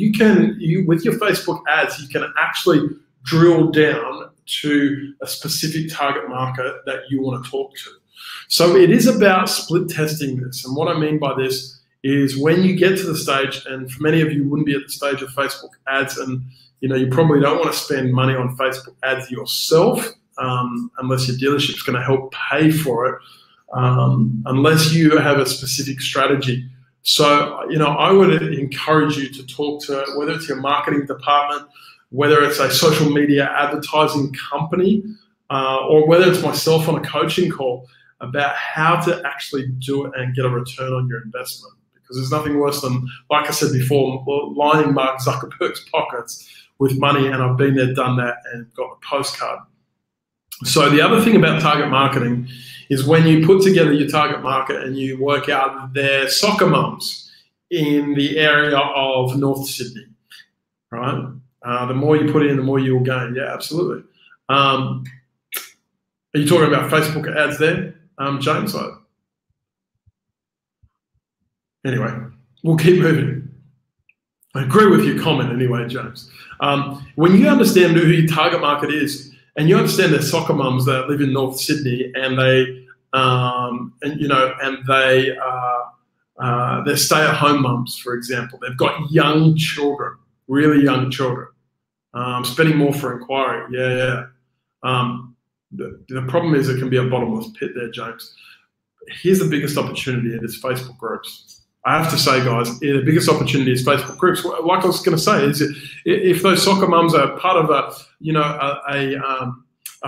with your Facebook ads, you can actually drill down to a specific target market that you want to talk to. So it is about split testing this. And what I mean by this is when you get to the stage, and for many of you wouldn't be at the stage of Facebook ads, and you probably don't want to spend money on Facebook ads yourself unless your dealership's going to help pay for it. Unless you have a specific strategy. So, I would encourage you to talk to, whether it's your marketing department, whether it's a social media advertising company, or whether it's myself on a coaching call, about how to actually do it and get a return on your investment. Because there's nothing worse than, like I said before, lining Mark Zuckerberg's pockets with money, and I've been there, done that, and got a postcard. So the other thing about target marketing is when you put together your target market and you work out their soccer mums in the area of North Sydney, right? The more you put in, the more you'll gain. Yeah, absolutely. Are you talking about Facebook ads there, James? Anyway, we'll keep moving. I agree with your comment anyway, James. When you understand who your target market is, and you understand there's soccer mums that live in North Sydney, and they're stay-at-home mums, for example. They've got young children, really young children, spending more for inquiry. Yeah. The problem is it can be a bottomless pit there, James. Here's the biggest opportunity: it is Facebook groups. I have to say, guys, the biggest opportunity is Facebook groups. Like I was going to say, is if those soccer mums are part of a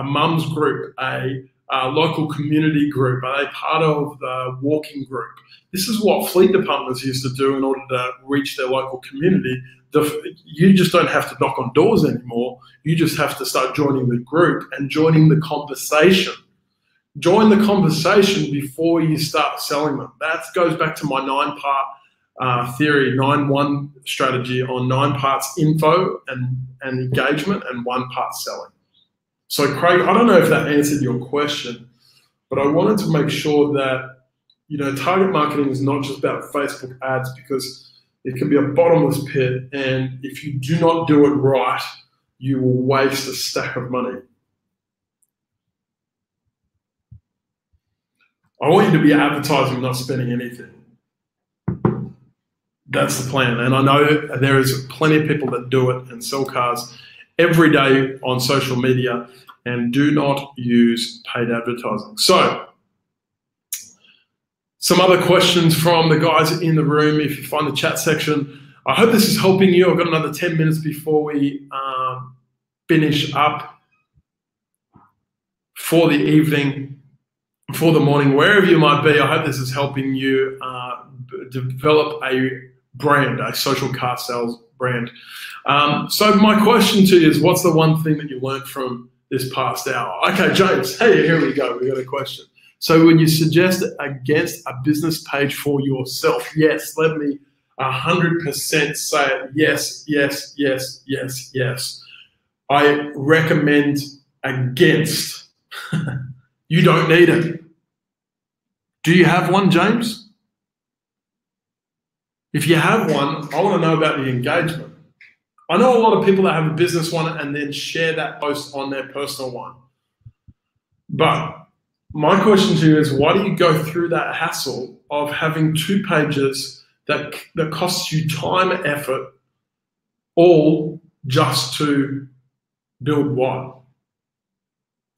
mums group, a local community group, are they part of the walking group? This is what fleet departments used to do in order to reach their local community. You just don't have to knock on doors anymore. You just have to start joining the group and joining the conversation. Join the conversation before you start selling them. That goes back to my 9-part theory, 9-1 strategy on 9 parts info and engagement and 1 part selling. So Craig, I don't know if that answered your question, but I wanted to make sure that, target marketing is not just about Facebook ads, because it can be a bottomless pit. And if you do not do it right, you will waste a stack of money. I want you to be advertising, not spending anything. That's the plan. And I know there is plenty of people that do it and sell cars every day on social media and do not use paid advertising. So, some other questions from the guys in the room. If you find the chat section, I hope this is helping you. I've got another 10 minutes before we finish up for the evening, for the morning, wherever you might be. I hope this is helping you develop a brand, a social car sales brand. So my question to you is, what's the one thing that you learned from this past hour? Okay, James, hey, here we go. We got a question. So when you suggest against a business page for yourself, yes, let me 100% say it. Yes, yes, yes, yes, yes. I recommend against. You don't need it. Do you have one, James? If you have one, I want to know about the engagement. I know a lot of people that have a business one and then share that post on their personal one. But my question to you is, why do you go through that hassle of having 2 pages that costs you time and effort, all just to build what?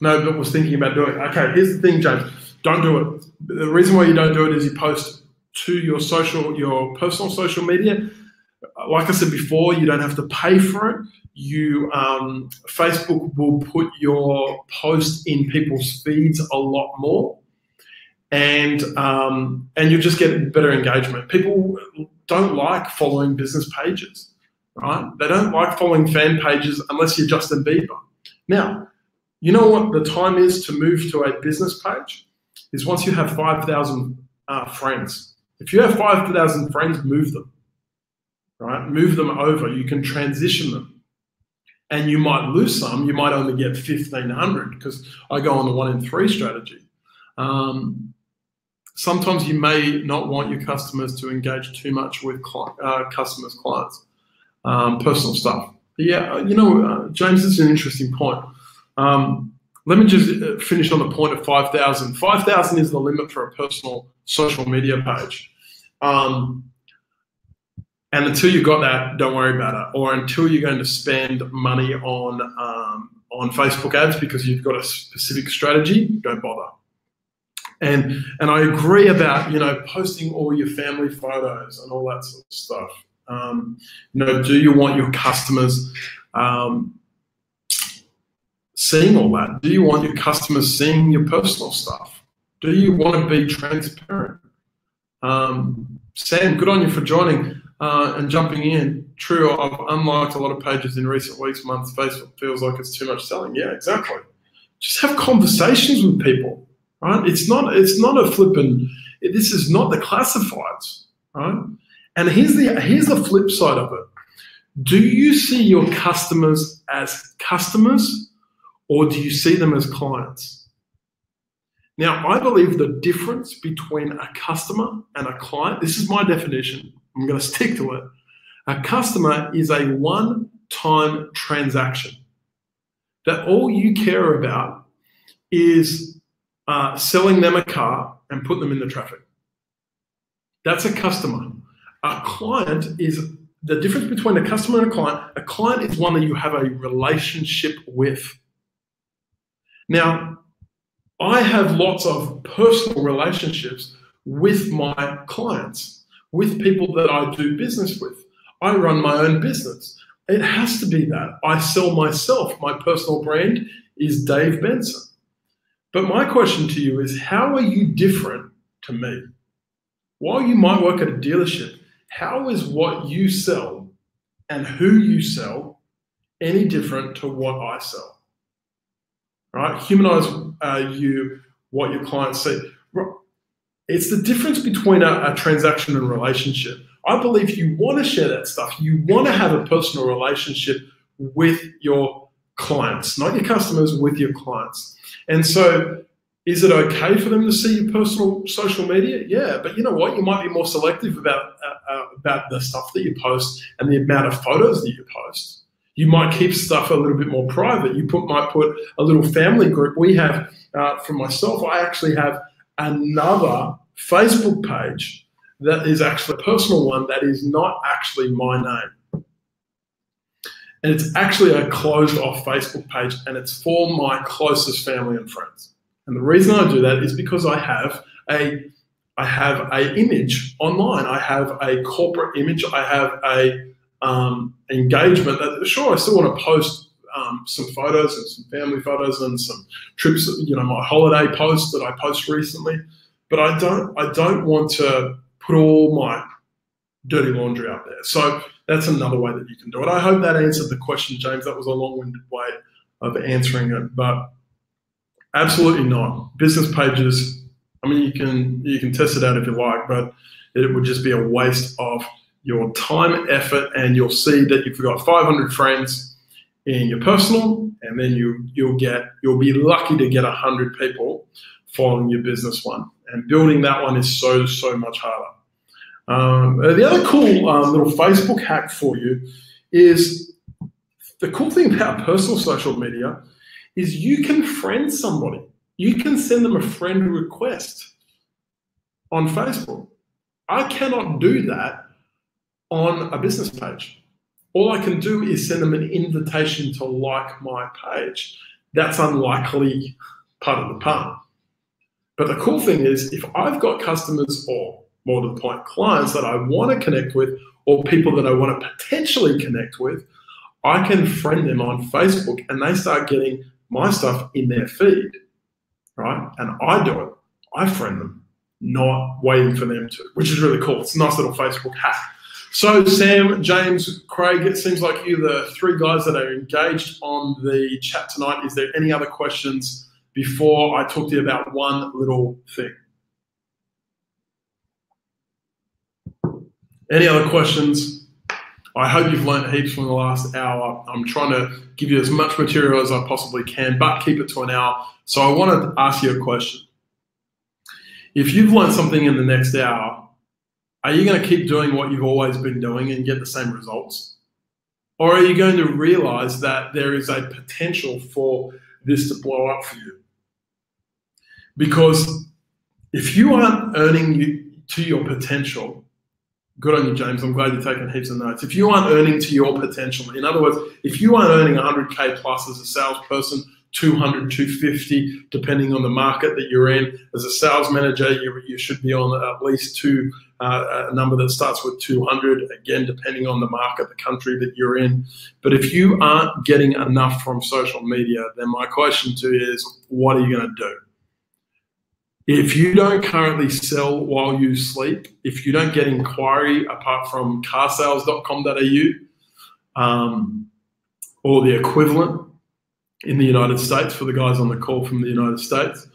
No, but was thinking about doing it. Okay, here's the thing, James. Don't do it. The reason why you don't do it is you post to your personal social media. Like I said before, you don't have to pay for it. Facebook will put your post in people's feeds a lot more, and you just get better engagement. People don't like following business pages, right? They don't like following fan pages unless you're Justin Bieber. Now, you know what the time is to move to a business page is once you have 5,000 friends. If you have 5,000 friends, move them, right? Move them over. You can transition them. And you might lose some. You might only get 1,500 because I go on the 1 in 3 strategy. Sometimes you may not want your customers to engage too much with customers, clients, personal stuff. But yeah, James, this is an interesting point. Let me just finish on the point of 5,000. 5,000 is the limit for a personal social media page. And until you got that, don't worry about it. Or until you're going to spend money on Facebook ads because you've got a specific strategy, don't bother. And I agree about posting all your family photos and all that sort of stuff. Do you want your customers seeing all that? Do you want your customers seeing your personal stuff? Do you want to be transparent? Sam, good on you for joining. And jumping in. True, I've unliked a lot of pages in recent weeks, months. Facebook feels like it's too much selling. Yeah, exactly. Just have conversations with people, right? It's not a flippin'. This is not the classifieds, right? And here's the flip side of it. Do you see your customers as customers, or do you see them as clients? Now, I believe the difference between a customer and a client. This is my definition. I'm going to stick to it. A customer is a one-time transaction that all you care about is selling them a car and put them in the traffic. That's a customer. A client is the difference between a customer and a client. A client is one that you have a relationship with. Now, I have lots of personal relationships with my clients, with people that I do business with. I run my own business. It has to be that. I sell myself. My personal brand is Dave Benson. But my question to you is, how are you different to me? While you might work at a dealership, how is what you sell and who you sell any different to what I sell? Right? Humanize what your clients see. It's the difference between a transaction and relationship. I believe you want to share that stuff. You want to have a personal relationship with your clients, not your customers, with your clients. And so is it okay for them to see your personal social media? Yeah, but you know what? You might be more selective about the stuff that you post and the amount of photos that you post. You might keep stuff a little bit more private. You might put a little family group. We have, for myself, I actually have another Facebook page that is actually a personal one that is not actually my name. And it's actually a closed off Facebook page, and it's for my closest family and friends. And the reason I do that is because I have a image online. I have a corporate image. I have a engagement that, sure, I still want to post some photos and some family photos and some trips, my holiday posts that I post recently, but I don't want to put all my dirty laundry out there. So that's another way that you can do it. I hope that answered the question, James. That was a long-winded way of answering it, but absolutely not. Business pages, I mean, you can test it out if you like, but it would just be a waste of your time, effort, and you'll see that you've got 500 friends in your personal, and then you'll be lucky to get 100 people following your business one. And building that one is so much harder. The other cool little Facebook hack for you is, the cool thing about personal social media is you can friend somebody. You can send them a friend request on Facebook. I cannot do that on a business page. All I can do is send them an invitation to like my page. That's unlikely, part of the pun. But the cool thing is, if I've got customers, or more to the point, clients that I want to connect with, or people that I want to potentially connect with, I can friend them on Facebook, and they start getting my stuff in their feed, right? And I do it. I friend them, not waiting for them to, which is really cool. It's a nice little Facebook hack. So Sam, James, Craig, it seems like you're the three guys that are engaged on the chat tonight. Is there any other questions before I talk to you about one little thing? Any other questions? I hope you've learned heaps from the last hour. I'm trying to give you as much material as I possibly can, but keep it to an hour. So I want to ask you a question. If you've learned something in the next hour, are you going to keep doing what you've always been doing and get the same results? Or are you going to realize that there is a potential for this to blow up for you? Because if you aren't earning to your potential, good on you, James. I'm glad you're taking heaps of notes. If you aren't earning to your potential, in other words, if you aren't earning 100K plus as a salesperson, 200, 250, depending on the market that you're in. As a sales manager, you should be on at least a number that starts with 200, again, depending on the market, the country that you're in. But if you aren't getting enough from social media, then my question to you is, what are you going to do? If you don't currently sell while you sleep, if you don't get inquiry apart from carsales.com.au or the equivalent in the United States, for the guys on the call from the United States,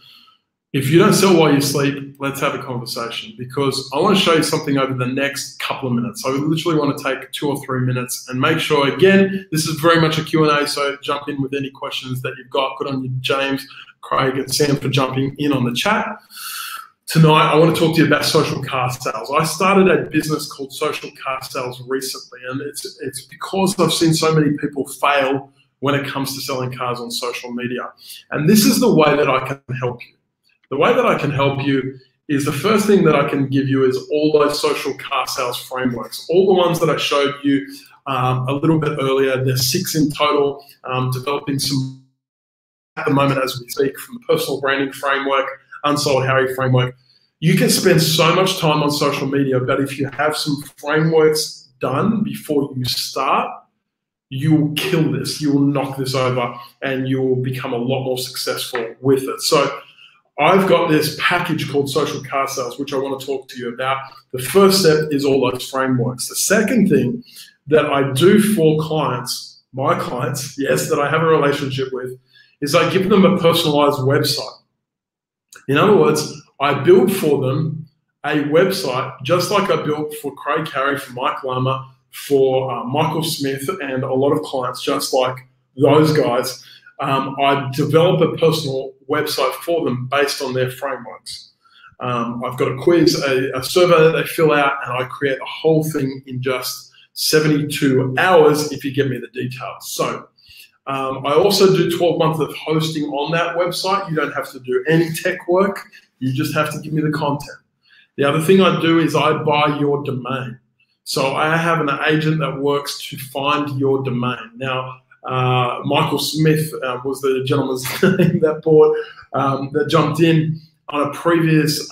if you don't sell while you sleep, let's have a conversation, because I want to show you something over the next couple of minutes. I literally want to take 2 or 3 minutes and make sure, again, this is very much a Q&A, so jump in with any questions that you've got. Good on you, James, Craig, and Sam, for jumping in on the chat. Tonight, I want to talk to you about social car sales. I started a business called Social Car Sales recently, and it's because I've seen so many people fail when it comes to selling cars on social media. And this is the way that I can help you. The way that I can help you is, the first thing that I can give you is all those social car sales frameworks, all the ones that I showed you a little bit earlier. There's 6 in total, developing some at the moment as we speak, from the personal branding framework, Unsold Harry framework. You can spend so much time on social media, but if you have some frameworks done before you start, you will kill this, you will knock this over, and you will become a lot more successful with it. So I've got this package called Social Car Sales, which I want to talk to you about. The first step is all those frameworks. The second thing that I do for clients, my clients, yes, that I have a relationship with, is I give them a personalized website. In other words, I build for them a website just like I built for Craig Carey, for Mike Lama, for Michael Smith, and a lot of clients just like those guys. I develop a personal website for them based on their frameworks. I've got a quiz, a survey that they fill out, and I create a whole thing in just 72 hours if you give me the details. So I also do 12 months of hosting on that website. You don't have to do any tech work. You just have to give me the content. The other thing I do is I buy your domain. So I have an agent that works to find your domain. Now, Michael Smith was the gentleman's name that that jumped in on a previous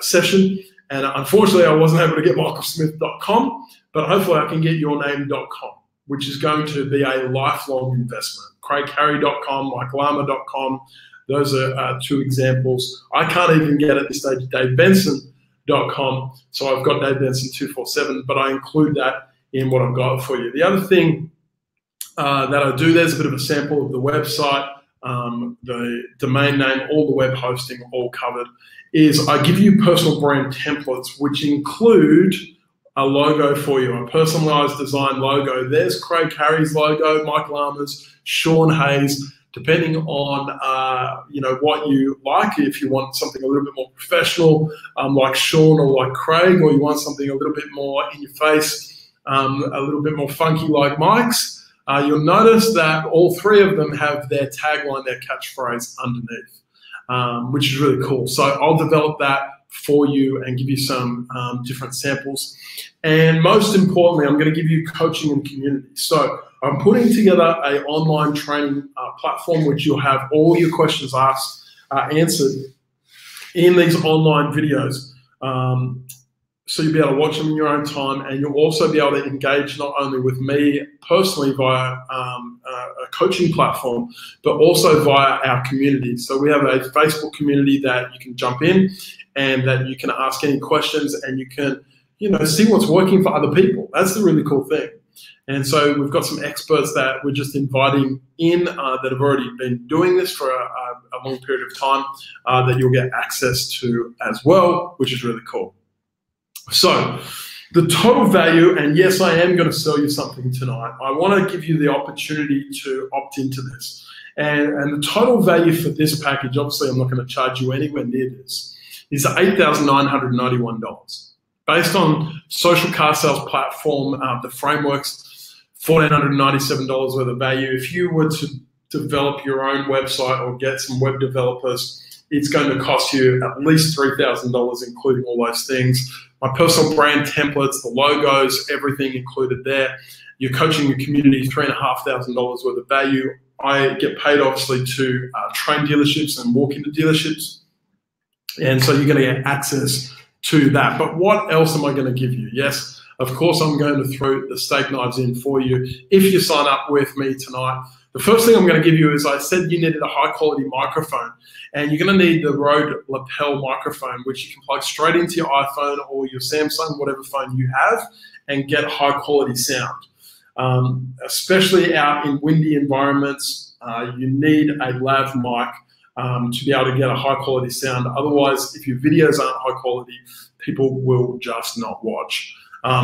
session. And unfortunately, I wasn't able to get michaelsmith.com, but hopefully I can get yourname.com, which is going to be a lifelong investment. CraigCarey.com, MikeLama.com. Those are two examples. I can't even get at this stage DaveBenson.com. So I've got Dave Benson 247, but I include that in what I've got for you. The other thing that I do, there's a bit of a sample of the website, the domain name, all the web hosting, all covered, is I give you personal brand templates, which include a logo for you, a personalized design logo. There's Craig Carey's logo, Mike Lama's, Sean Hayes, depending on what you like. If you want something a little bit more professional, like Sean or like Craig, or you want something a little bit more in your face, a little bit more funky like Mike's, you'll notice that all three of them have their tagline, their catchphrase underneath, which is really cool. So I'll develop that for you and give you some different samples. And most importantly, I'm going to give you coaching and community. So I'm putting together an online training platform which you'll have all your questions asked, answered in these online videos. So you'll be able to watch them in your own time, and you'll also be able to engage not only with me personally via a coaching platform, but also via our community. So we have a Facebook community that you can jump in and that you can ask any questions, and you can see what's working for other people. That's the really cool thing. And so we've got some experts that we're just inviting in that have already been doing this for a long period of time that you'll get access to as well, which is really cool. So the total value, and yes, I am going to sell you something tonight. I want to give you the opportunity to opt into this. And the total value for this package, obviously I'm not going to charge you anywhere near this, is $8,991. Based on Social Car Sales Platform, the frameworks, $1,497 worth of value. If you were to develop your own website or get some web developers, it's going to cost you at least $3,000, including all those things. My personal brand templates, the logos, everything included there. You're coaching your community, $3,500 worth of value. I get paid, obviously, to train dealerships and walk into dealerships. And so you're going to get access to that. But what else am I going to give you? Yes, of course, I'm going to throw the steak knives in for you if you sign up with me tonight. The first thing I'm going to give you is, I said you needed a high-quality microphone, and you're going to need the Rode lapel microphone, which you can plug straight into your iPhone or your Samsung, whatever phone you have, and get high-quality sound. Especially out in windy environments, you need a lav mic to be able to get a high-quality sound. Otherwise, if your videos aren't high quality, people will just not watch.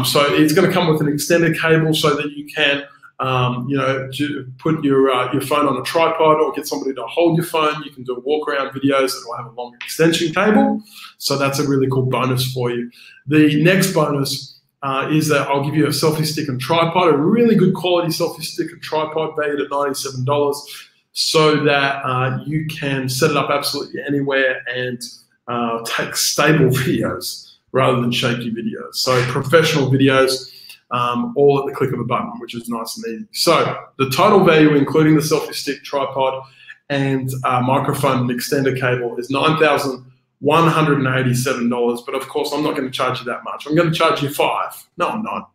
So it's going to come with an extended cable so that you can to put your phone on a tripod or get somebody to hold your phone. You can do walk around videos that will have a long extension cable. So that's a really cool bonus for you. The next bonus is that I'll give you a selfie stick and tripod, a really good quality selfie stick and tripod valued at $97, so that you can set it up absolutely anywhere and take stable videos rather than shaky videos. So professional videos, all at the click of a button, which is nice and easy. So the total value, including the selfie stick, tripod, and microphone and extender cable, is $9,187. But of course, I'm not going to charge you that much. I'm going to charge you $5. No, I'm not.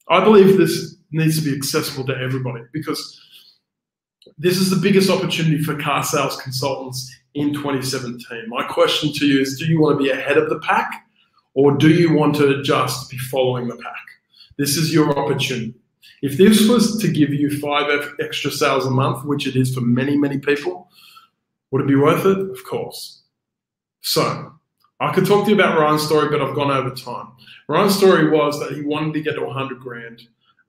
I believe this needs to be accessible to everybody, because this is the biggest opportunity for car sales consultants in 2017. My question to you is, do you want to be ahead of the pack, or do you want to just be following the pack? This is your opportunity. If this was to give you 5 extra sales a month, which it is for many, many people, would it be worth it? Of course. So I could talk to you about Ryan's story, but I've gone over time. Ryan's story was that he wanted to get to 100 grand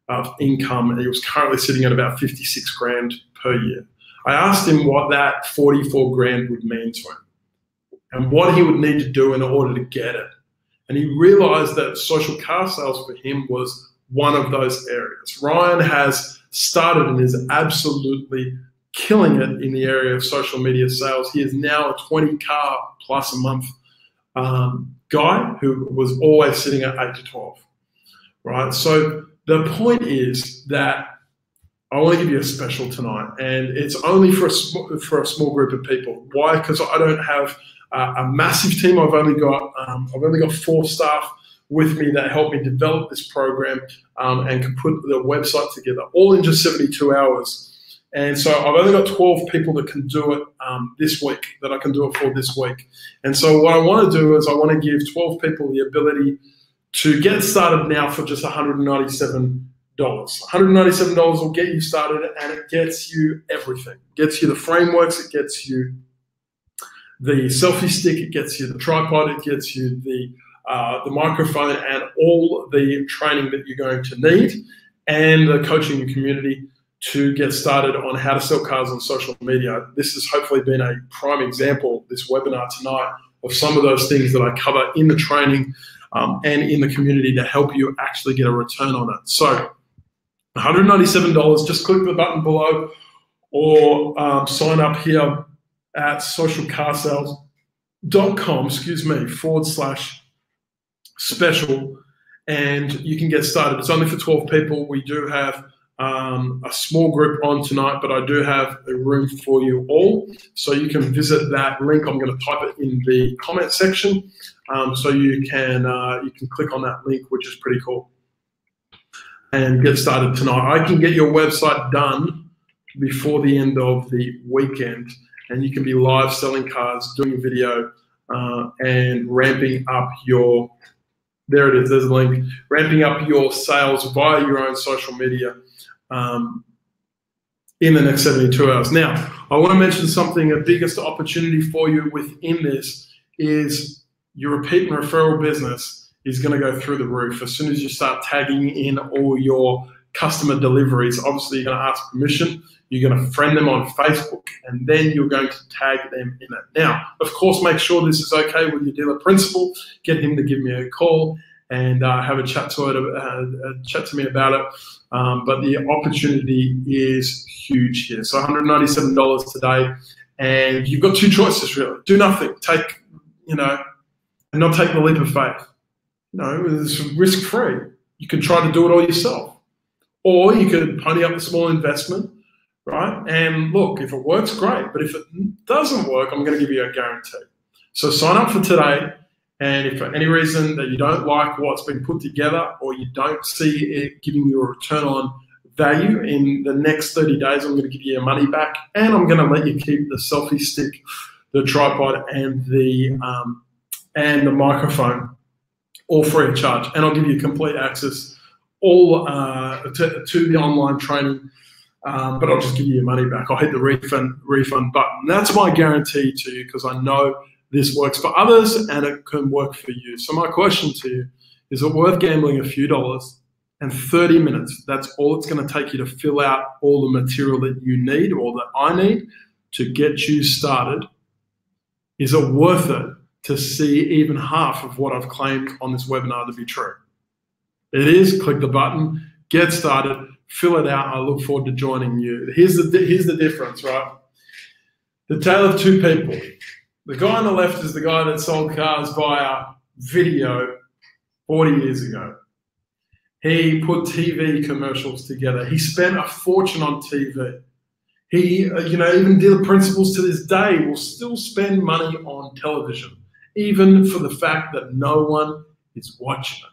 of income, and he was currently sitting at about 56 grand per year. I asked him what that 44 grand would mean to him and what he would need to do in order to get it. And he realized that social car sales for him was one of those areas. Ryan has started and is absolutely killing it in the area of social media sales. He is now a 20 car plus a month guy who was always sitting at 8 to 12, right? So the point is that I want to give you a special tonight, and it's only for a small group of people. Why? Because I don't have a massive team. I've only got 4 staff with me that help me develop this program and can put the website together, all in just 72 hours. And so I've only got 12 people that can do it this week, that I can do it for this week. And so what I want to do is I want to give 12 people the ability to get started now for just $197. $197 will get you started, and it gets you everything. It gets you the frameworks, it gets you the selfie stick, it gets you the tripod, it gets you the microphone, and all the training that you're going to need, and the coaching community to get started on how to sell cars on social media. This has hopefully been a prime example, this webinar tonight, of some of those things that I cover in the training and in the community to help you actually get a return on it. So $197, just click the button below or sign up here at socialcarsales.com/special, and you can get started. It's only for 12 people. We do have a small group on tonight, but I do have a room for you all. So you can visit that link. I'm going to type it in the comment section. So you can click on that link, which is pretty cool, and get started tonight. I can get your website done before the end of the weekend, and you can be live selling cars, doing a video, and ramping up your, there it is, there's a link, ramping up your sales via your own social media in the next 72 hours. Now, I want to mention something. A biggest opportunity for you within this is your repeat and referral business is going to go through the roof. As soon as you start tagging in all your customer deliveries, obviously you're going to ask permission, you're going to friend them on Facebook, and then you're going to tag them in it. Now, of course, make sure this is okay with your dealer principal. Get him to give me a call and have a chat to me about it. But the opportunity is huge here. So $197 today, and you've got 2 choices really. Do nothing, take, and not take the leap of faith. It's risk-free. You can try to do it all yourself, or you could pony up a small investment, right? And look, if it works, great. But if it doesn't work, I'm going to give you a guarantee. So sign up for today. And if for any reason that you don't like what's been put together, or you don't see it giving you a return on value in the next 30 days, I'm going to give you your money back, and I'm going to let you keep the selfie stick, the tripod, and the microphone, all free of charge. And I'll give you complete access all to the online training, but I'll just give you your money back. I'll hit the refund button. That's my guarantee to you, because I know this works for others and it can work for you. So my question to you, is it worth gambling a few dollars and 30 minutes? That's all it's going to take you to fill out all the material that you need, or that I need, to get you started. Is it worth it to see even half of what I've claimed on this webinar to be true? It is. Click the button, get started, fill it out. I look forward to joining you. Here's the difference, right? The tale of 2 people. The guy on the left is the guy that sold cars via video 40 years ago. He put TV commercials together. He spent a fortune on TV. He, even dealer principals to this day will still spend money on television, even for the fact that no one is watching it.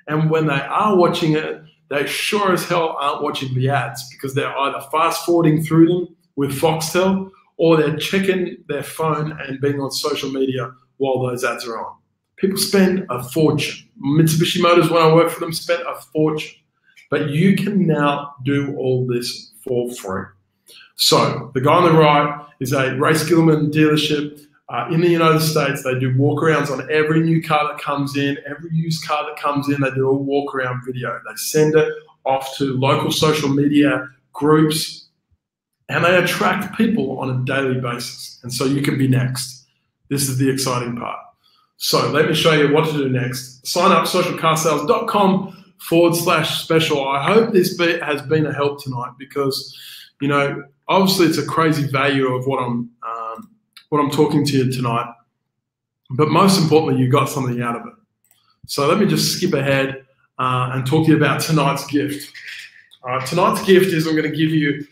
And when they are watching it, they sure as hell aren't watching the ads, because they're either fast forwarding through them with Foxtel, or they're checking their phone and being on social media while those ads are on. People spend a fortune. Mitsubishi Motors, when I worked for them, spent a fortune. But you can now do all this for free. So the guy on the right is a Ray Skillman dealership In the United States, they do walkarounds on every new car that comes in, every used car that comes in, they do a walkaround video. They send it off to local social media groups, and they attract people on a daily basis. And so you can be next. This is the exciting part. So let me show you what to do next. Sign up socialcarsales.com/special. I hope this has been a help tonight because, you know, obviously it's a crazy value of what I'm talking to you tonight, but most importantly, you got something out of it. So let me just skip ahead and talk to you about tonight's gift. Tonight's gift is I'm going to give you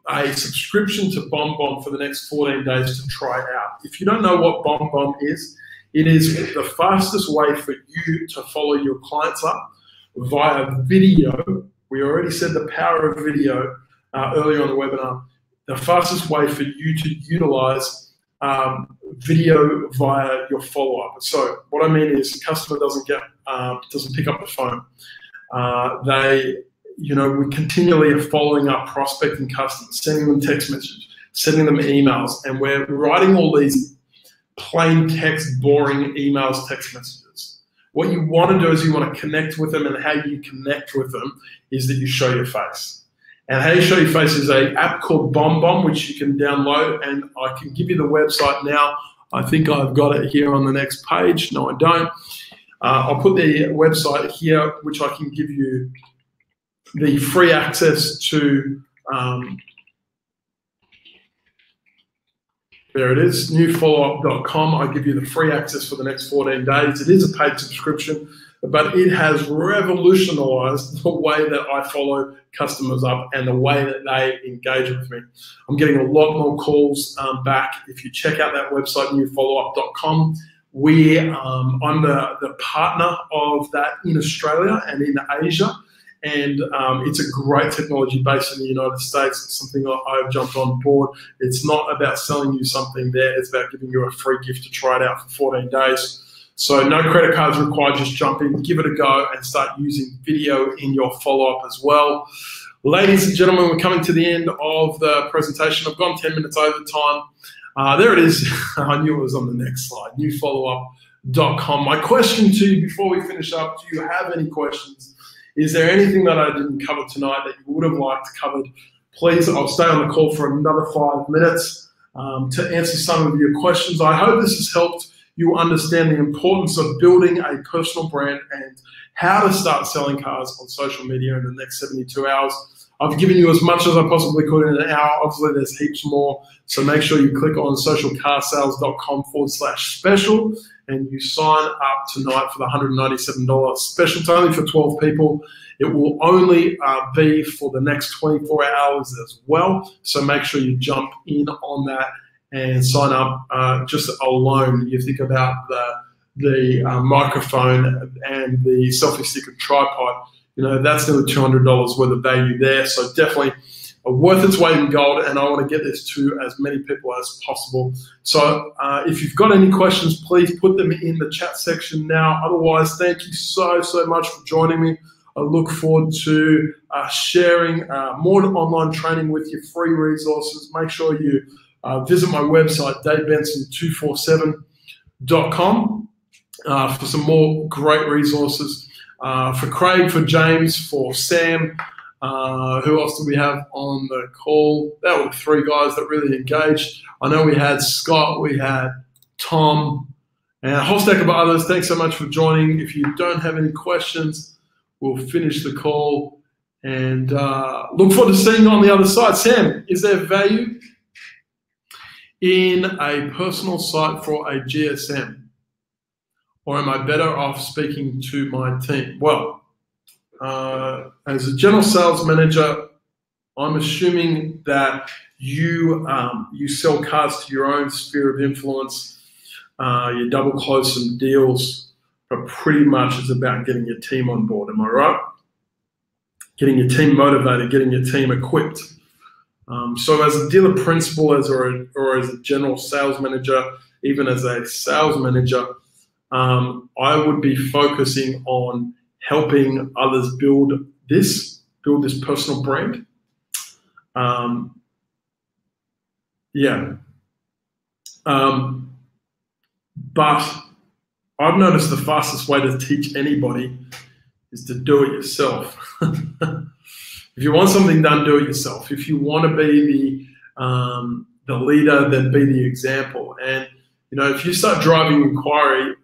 a subscription to BombBomb for the next 14 days to try it out. If you don't know what BombBomb is, it is the fastest way for you to follow your clients up via video. We already said the power of video earlier on the webinar. The fastest way for you to utilize video via your follow-up. So what I mean is, the customer doesn't pick up the phone. We continually are following up prospecting customers, sending them text messages, sending them emails, and we're writing all these plain text, boring emails, text messages. What you want to do is you want to connect with them, and how you connect with them is that you show your face. And how you show your face is an app called BombBomb, which you can download, and I can give you the website now. I think I've got it here on the next page. No, I don't. I'll put the website here, which I can give you the free access to. There it is, newfollowup.com. I give you the free access for the next 14 days. It is a paid subscription, but it has revolutionized the way that I follow customers up and the way that they engage with me. I'm getting a lot more calls back. If you check out that website, newfollowup.com, I'm the partner of that in Australia and in Asia. And it's a great technology based in the United States. It's something that I've jumped on board. It's not about selling you something there. It's about giving you a free gift to try it out for 14 days. So no credit cards required. Just jump in, give it a go, and start using video in your follow-up as well. Ladies and gentlemen, we're coming to the end of the presentation. I've gone 10 minutes over time. There it is. I knew it was on the next slide, newfollowup.com. My question to you before we finish up, do you have any questions? Is there anything that I didn't cover tonight that you would have liked covered? Please, I'll stay on the call for another 5 minutes to answer some of your questions. I hope this has helped you understand the importance of building a personal brand and how to start selling cars on social media in the next 72 hours. I've given you as much as I possibly could in an hour. Obviously, there's heaps more. So make sure you click on socialcarsales.com/special and you sign up tonight for the $197 special. It's only for 12 people. It will only be for the next 24 hours as well. So make sure you jump in on that and sign up. Just alone, you think about the microphone and the selfie stick and tripod. You know, that's nearly $200 worth of value there. So definitely worth its weight in gold, and I want to get this to as many people as possible. So if you've got any questions, please put them in the chat section now. Otherwise, thank you so much for joining me. I look forward to sharing more online training with you, free resources. Make sure you visit my website, davebenson247.com, for some more great resources. For Craig, for James, for Sam, who else do we have on the call? That were 3 guys that really engaged. I know we had Scott, we had Tom, and a whole stack of others. Thanks so much for joining. If you don't have any questions, we'll finish the call and look forward to seeing you on the other side. Sam, is there value in a personal site for a GSM? Or am I better off speaking to my team? Well, as a general sales manager, I'm assuming that you sell cars to your own sphere of influence. You double close some deals, but pretty much it's about getting your team on board. Am I right? Getting your team motivated, getting your team equipped. So as a dealer principal, or as a general sales manager, even as a sales manager, I would be focusing on helping others build this personal brand. But I've noticed the fastest way to teach anybody is to do it yourself. If you want something done, do it yourself. If you want to be the leader, then be the example. And if you start driving inquiry,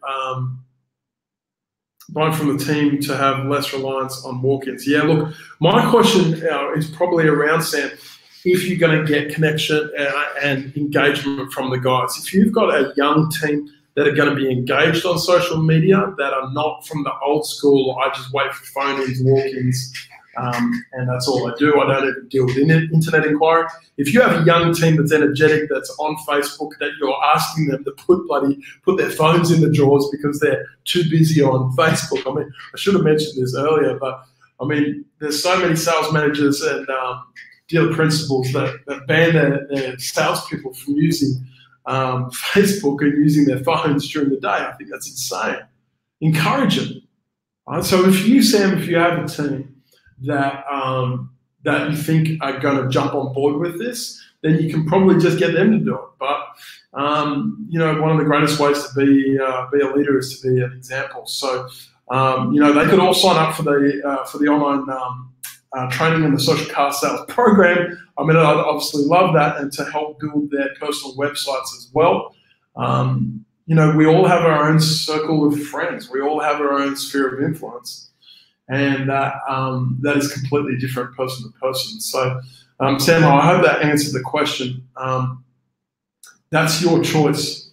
buying from the team to have less reliance on walk-ins. Yeah, look, my question is probably around, Sam, if you're going to get connection and engagement from the guys. If you've got a young team that are going to be engaged on social media, that are not from the old school, I just wait for phone-ins, walk-ins, and that's all I do. I don't even deal with internet inquiry. If you have a young team that's energetic, that's on Facebook, that you're asking them to put their phones in the drawers because they're too busy on Facebook. I mean, I should have mentioned this earlier, but I mean, there's so many sales managers and dealer principals that ban their salespeople from using Facebook and using their phones during the day. I think that's insane. Encourage it. Right? So if you have a team that you think are going to jump on board with this, then you can probably just get them to do it. But one of the greatest ways to be a leader is to be an example. So they could all sign up for the online training in the social car sales program. I mean, I'd obviously love that, and to help build their personal websites as well. We all have our own circle of friends. We all have our own sphere of influence. And that is completely different person to person. So, Sam, I hope that answered the question. That's your choice.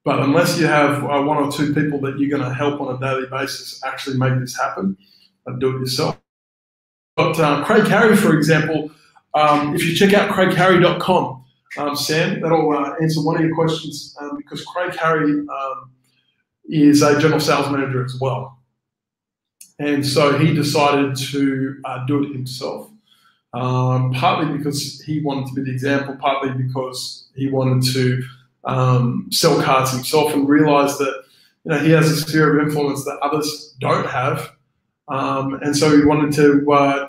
But unless you have one or two people that you're going to help on a daily basis actually make this happen, do it yourself. But Craig Harry, for example, if you check out craigharry.com, Sam, that'll answer one of your questions, because Craig Harry is a general sales manager as well. And so he decided to do it himself, partly because he wanted to be the example, partly because he wanted to sell cars himself and realize that he has a sphere of influence that others don't have. And so he wanted to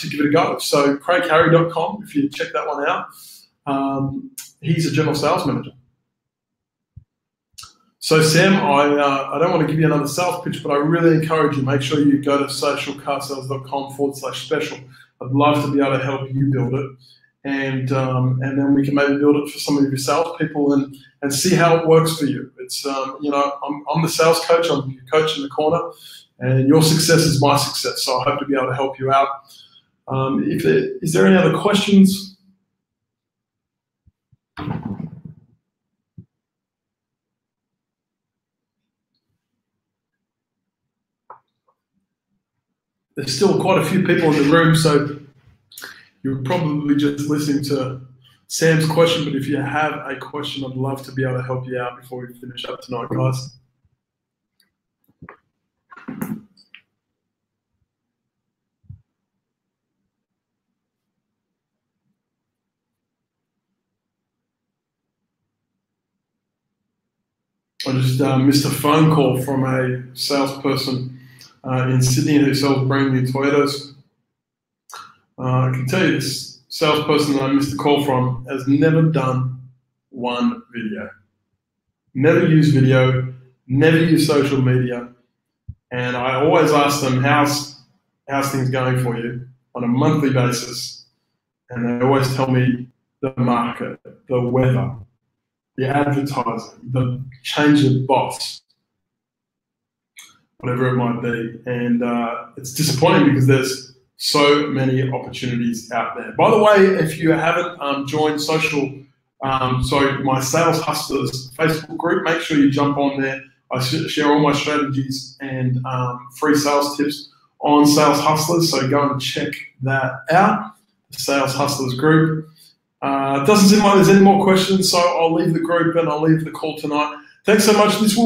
give it a go. So craigharry.com, if you check that one out, he's a general sales manager. So Sam, I don't want to give you another sales pitch, but I really encourage you, make sure you go to socialcarsales.com/special. I'd love to be able to help you build it. And then we can maybe build it for some of your salespeople and see how it works for you. It's, I'm the sales coach, I'm your coach in the corner, and your success is my success. So I hope to be able to help you out. Is there any other questions? There's still quite a few people in the room, so you're probably just listening to Sam's question, but if you have a question, I'd love to be able to help you out before we finish up tonight, guys. I just missed a phone call from a salesperson in Sydney who sells brand new Toyotas. I can tell you this salesperson that I missed a call from has never done one video. Never used video, never used social media. And I always ask them, how's things going for you on a monthly basis? And they always tell me the market, the weather, the advertising, the change of boss, whatever it might be. And it's disappointing because there's so many opportunities out there. By the way, if you haven't joined my Sales Hustlers Facebook group, make sure you jump on there. I share all my strategies and free sales tips on Sales Hustlers, so go and check that out, the Sales Hustlers group. It doesn't seem like there's any more questions, so I'll leave the group and I'll leave the call tonight. Thanks so much. This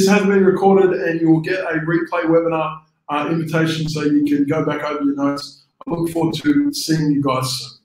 has been recorded, and you will get a replay webinar invitation so you can go back over your notes. I look forward to seeing you guys soon.